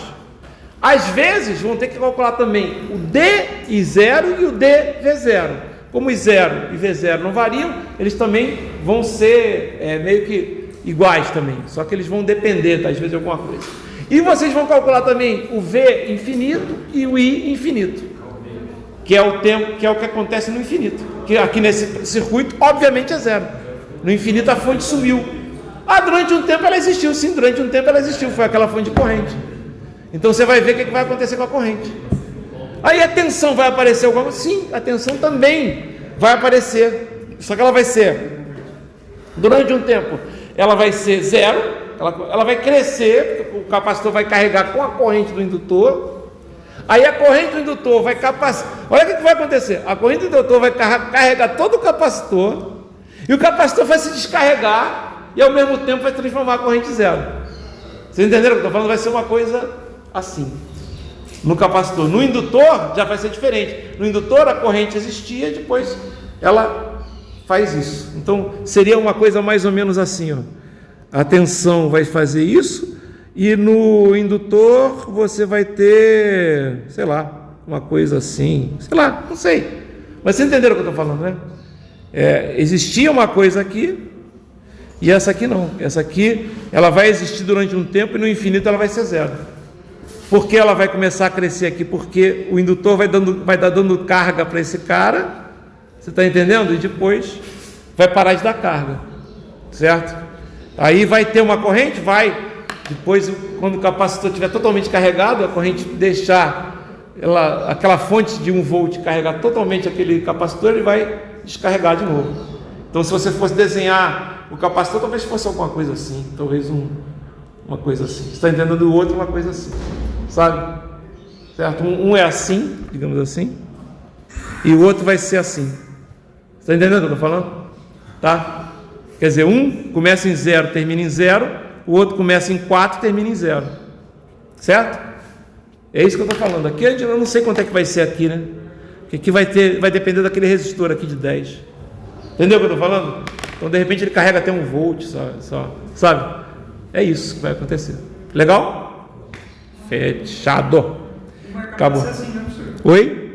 Às vezes vão ter que calcular também o DI0 e o DV0. Como I0 e V0 não variam, eles também vão ser meio que iguais também. Só que eles vão depender, às vezes, de alguma coisa. E vocês vão calcular também o V infinito e o I infinito, que é o tempo, que é o que acontece no infinito. Que aqui nesse circuito, obviamente, é 0. No infinito a fonte sumiu. Durante um tempo ela existiu, sim, durante um tempo ela existiu, foi aquela fonte de corrente. Então você vai ver o que vai acontecer com a corrente. Aí a tensão vai aparecer alguma coisa? Sim, a tensão também vai aparecer. Só que ela vai ser, durante um tempo, ela vai ser 0, ela vai crescer, o capacitor vai carregar com a corrente do indutor. Aí a corrente do indutor vai capacitar. Olha o que vai acontecer. A corrente do indutor vai carregar todo o capacitor, e o capacitor vai se descarregar, e ao mesmo tempo vai transformar a corrente em 0. Vocês entenderam o que eu estou falando? Vai ser uma coisa assim. No capacitor, no indutor já vai ser diferente. No indutor a corrente existia, depois ela faz isso. Então seria uma coisa mais ou menos assim, ó. A tensão vai fazer isso, e no indutor você vai ter, sei lá, uma coisa assim, sei lá, não sei. Mas vocês entenderam o que eu estou falando, né? Existia uma coisa aqui, e essa aqui não. Essa aqui, ela vai existir durante um tempo, e no infinito ela vai ser 0. Por que ela vai começar a crescer aqui? Porque o indutor vai dar dando carga para esse cara, você está entendendo? E depois vai parar de dar carga, certo? Aí vai ter uma corrente, depois, quando o capacitor estiver totalmente carregado, a corrente deixar aquela fonte de 1 volt carregar totalmente aquele capacitor, ele vai descarregar de novo. Então, se você fosse desenhar o capacitor, talvez fosse alguma coisa assim, talvez uma coisa assim. Você está entendendo? O outro, uma coisa assim, sabe? Certo? Um é assim, digamos assim, e o outro vai ser assim. Você está entendendo o que eu estou falando? Tá? Quer dizer, um começa em 0, termina em 0, o outro começa em 4 e termina em 0. Certo? É isso que eu estou falando. Aqui eu não sei quanto é que vai ser aqui, né? Porque aqui vai depender daquele resistor aqui de 10. Entendeu o que eu estou falando? Então, de repente, ele carrega até 1 volt, só, sabe? É isso que vai acontecer. Legal? Fechado. Acabou. Oi?